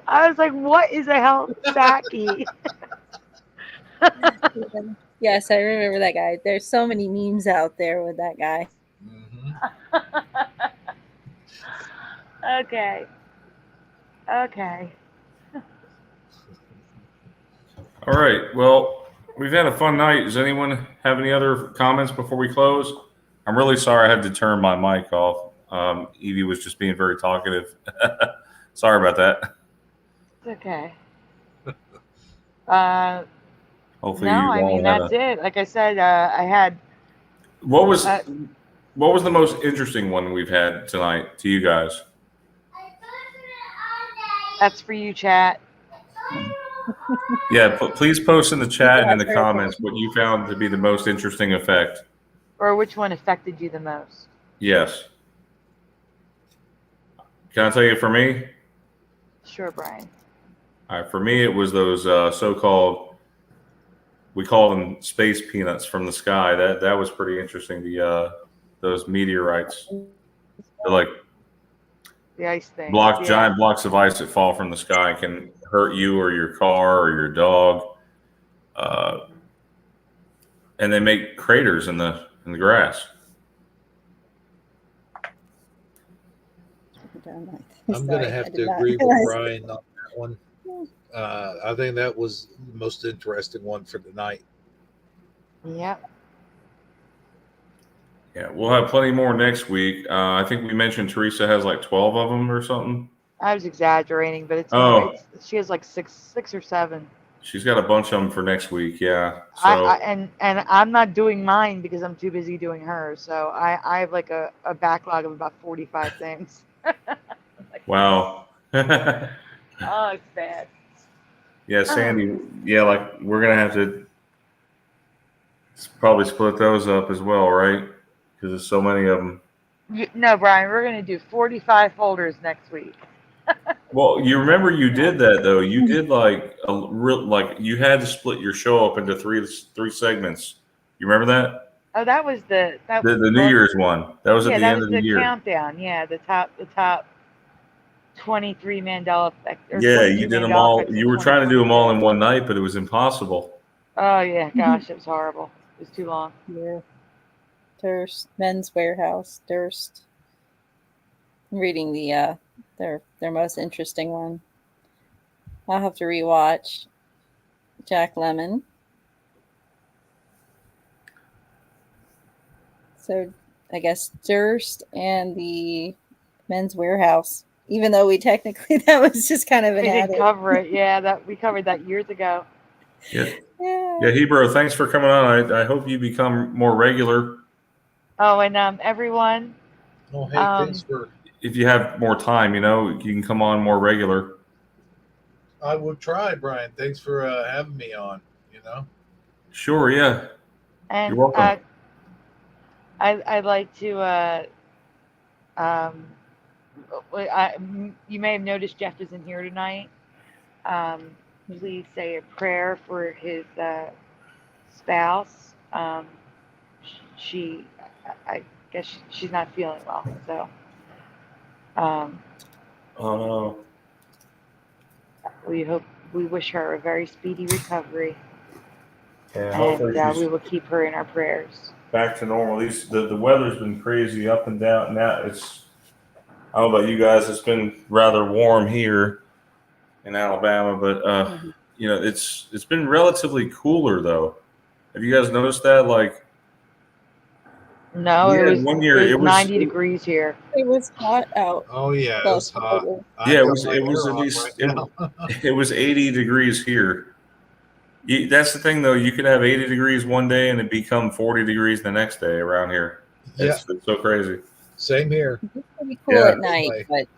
Speaker 5: I was like, what is a Helsaki?
Speaker 3: Yes, I remember that guy. There's so many memes out there with that guy.
Speaker 7: Mm-hmm.
Speaker 5: Okay. Okay.
Speaker 1: All right. Well, we've had a fun night. Does anyone have any other comments before we close? I'm really sorry I had to turn my mic off. Evie was just being very talkative. Sorry about that.
Speaker 5: It's okay.
Speaker 1: Hopefully,
Speaker 5: No,
Speaker 1: you
Speaker 5: I mean,
Speaker 1: all had
Speaker 5: that's it. Like I said, I had.
Speaker 1: What was the most interesting one we've had tonight to you guys?
Speaker 5: That's for you, chat.
Speaker 1: Yeah, please post in the chat and in the
Speaker 3: That's very
Speaker 1: comments what you found to be the most interesting effect.
Speaker 5: Or which one affected you the most?
Speaker 1: Yes. Can I tell you for me?
Speaker 5: Sure, Brian.
Speaker 1: All right, for me, it was those so-called, we call them space peanuts from the sky. That was pretty interesting. Those meteorites, they're like
Speaker 5: The ice thing.
Speaker 1: giant blocks of ice that fall from the sky and can hurt you or your car or your dog, and they make craters in the grass.
Speaker 7: I'm going to have to agree with Brian on that one. I think that was the most interesting one for tonight.
Speaker 5: Yep.
Speaker 1: Yeah, we'll have plenty more next week. I think we mentioned Teresa has like 12 of them or something.
Speaker 5: I was exaggerating, but it's she has like six or seven.
Speaker 1: She's got a bunch of them for next week. Yeah. So
Speaker 5: and I'm not doing mine because I'm too busy doing hers. So I have like a backlog of about 45 things.
Speaker 1: wow.
Speaker 5: Oh, it's bad.
Speaker 1: Yeah, Sandy. Yeah, like we're gonna have to probably split those up as well, right? Because there's so many of them.
Speaker 5: No, Brian, we're gonna do 45 folders next week.
Speaker 1: Well, you remember you did that though. You did like a real you had to split your show up into three segments. You remember that?
Speaker 5: Oh, that was the
Speaker 1: New Year's one. That was at the end of the year.
Speaker 5: Countdown. Yeah, the top 23 Mandela effect.
Speaker 1: Yeah, you did them all. You were trying to do them all in one night, but it was impossible.
Speaker 5: Oh yeah, gosh, it was horrible. It was too long.
Speaker 3: Yeah. Durst, Men's Warehouse, Durst. reading the their most interesting one. I'll have to rewatch Jack Lemmon. So I guess Durst and the Men's Warehouse. Even though we technically that was just kind of an
Speaker 5: We did
Speaker 3: added.
Speaker 5: cover it. Yeah, that we covered that years ago.
Speaker 1: Yeah.
Speaker 3: Yeah.
Speaker 1: Yeah, Hebrew, thanks for coming on. I hope you become more regular.
Speaker 5: Oh, and everyone,
Speaker 7: Oh, hey, thanks for.
Speaker 1: If you have more time, you can come on more regular.
Speaker 7: I will try, Brian. Thanks for having me on.
Speaker 1: Sure, yeah.
Speaker 5: and
Speaker 1: You're welcome.
Speaker 5: I'd like to. You may have noticed Jeff isn't here tonight. Please say a prayer for his spouse. I guess she's not feeling well, so
Speaker 1: Oh no.
Speaker 5: we wish her a very speedy recovery,
Speaker 1: Yeah,
Speaker 5: and
Speaker 1: hopefully she's
Speaker 5: we will keep her in our prayers.
Speaker 1: back to normal. The weather's been crazy up and down. Now I don't know about you guys, it's been rather warm here in Alabama, but it's been relatively cooler though. Have you guys noticed that? Like
Speaker 5: No,
Speaker 1: we
Speaker 5: it
Speaker 1: had
Speaker 5: was
Speaker 1: one year it was
Speaker 5: 90 degrees here.
Speaker 3: It was hot out.
Speaker 7: Oh yeah, it was
Speaker 3: last
Speaker 7: hot.
Speaker 3: Friday.
Speaker 1: yeah,
Speaker 7: It
Speaker 1: it was at least it was 80 degrees here. That's the thing though, you could have 80 degrees one day and it become 40 degrees the next day around here.
Speaker 7: Yeah,
Speaker 1: It's so crazy.
Speaker 7: same here.
Speaker 3: It's pretty cool
Speaker 1: Yeah.
Speaker 3: at night, but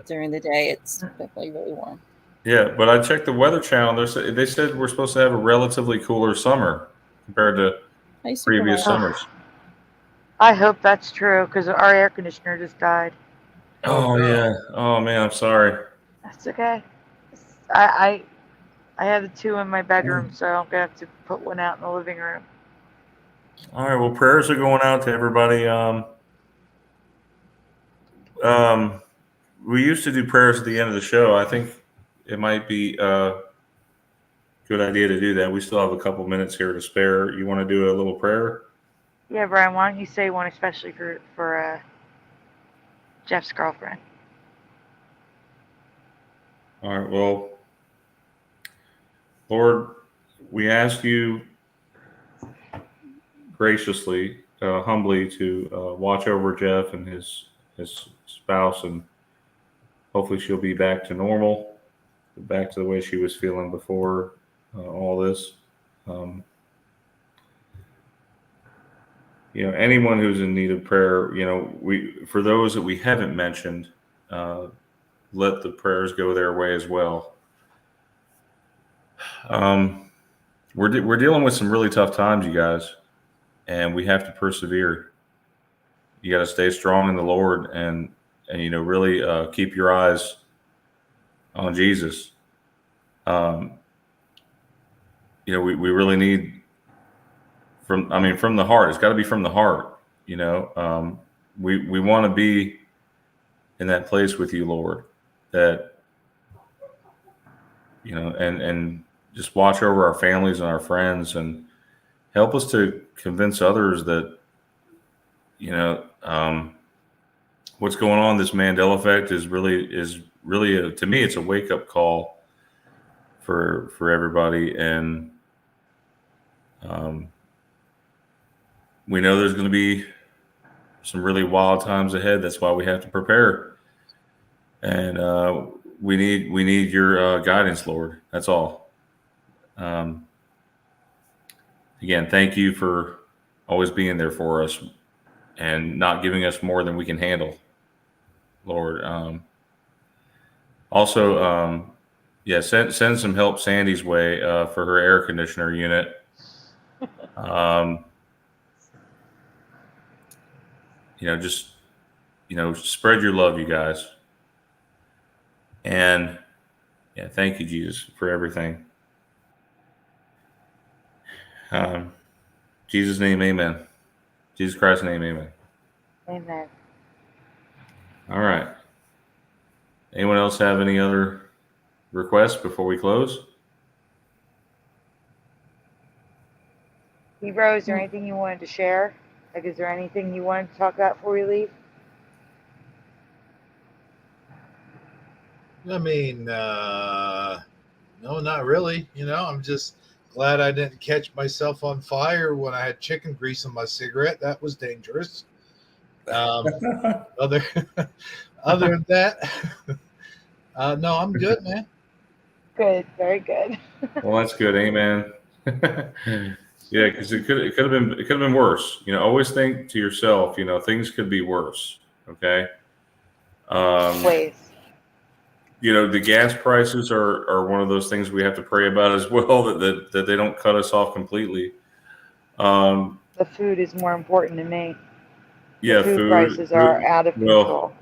Speaker 3: during the day it's definitely really warm.
Speaker 1: Yeah, but I checked the Weather Channel. They said we're supposed to have a relatively cooler summer compared to
Speaker 3: Hi,
Speaker 1: previous
Speaker 3: Superman.
Speaker 1: summers.
Speaker 5: I hope that's true because our air conditioner just died.
Speaker 1: Oh
Speaker 7: no.
Speaker 1: yeah. Oh man, I'm sorry.
Speaker 5: That's okay. I have the two in my bedroom, so I'm gonna have to put one out in the living room.
Speaker 1: All right. Well, prayers are going out to everybody. We used to do prayers at the end of the show. I think it might be a good idea to do that. We still have a couple minutes here to spare. You want to do a little prayer?
Speaker 5: Yeah, Brian, why don't you say one especially for Jeff's girlfriend?
Speaker 1: All right. Well, Lord, we ask you graciously, humbly, to watch over Jeff and his spouse, and hopefully she'll be back to normal, back to the way she was feeling before all this. Anyone who's in need of prayer, for those that we haven't mentioned, let the prayers go their way as well. We're dealing with some really tough times, you guys, and we have to persevere. You got to stay strong in the Lord, and really keep your eyes on Jesus. We really need from the heart. It's got to be from the heart. We want to be in that place with you, Lord, that and just watch over our families and our friends, and help us to convince others that what's going on. This Mandela effect is really to me, it's a wake up call for everybody, and we know there's going to be some really wild times ahead. That's why we have to prepare, and we need your guidance, Lord. That's all. Again, thank you for always being there for us and not giving us more than we can handle, Lord. Also, send some help Sandy's way for her air conditioner unit. Just spread your love, you guys. And thank you, Jesus, for everything. Jesus' name, amen. Jesus Christ's name, amen.
Speaker 5: Amen.
Speaker 1: All right. Anyone else have any other requests before we close?
Speaker 5: Hebrew, is there anything you wanted to share? Like, is there anything you wanted to talk about before we leave?
Speaker 7: I mean, no, not really. I'm just glad I didn't catch myself on fire when I had chicken grease on my cigarette. That was dangerous. Other other than that, no, I'm good, man.
Speaker 5: Good, very good.
Speaker 1: Well, that's good. Amen. Yeah, because it could have been worse. Always think to yourself, things could be worse. Okay.
Speaker 5: Ways.
Speaker 1: The gas prices are one of those things we have to pray about as well, that they don't cut us off completely.
Speaker 5: The food is more important to me.
Speaker 1: Yeah,
Speaker 5: The food
Speaker 1: food.
Speaker 5: prices are out of
Speaker 1: Well,
Speaker 5: control.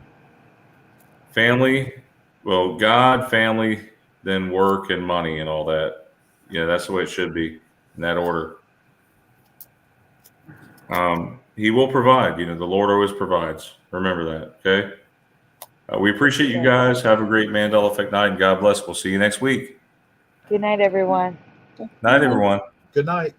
Speaker 1: family. Well, God, family, then work and money and all that. That's the way it should be in that order. He will provide. The Lord always provides. Remember that. Okay. We appreciate you guys. Have a great Mandela Effect night, and God bless. We'll see you next week.
Speaker 5: Good night, everyone.
Speaker 1: Night, everyone.
Speaker 7: Good night.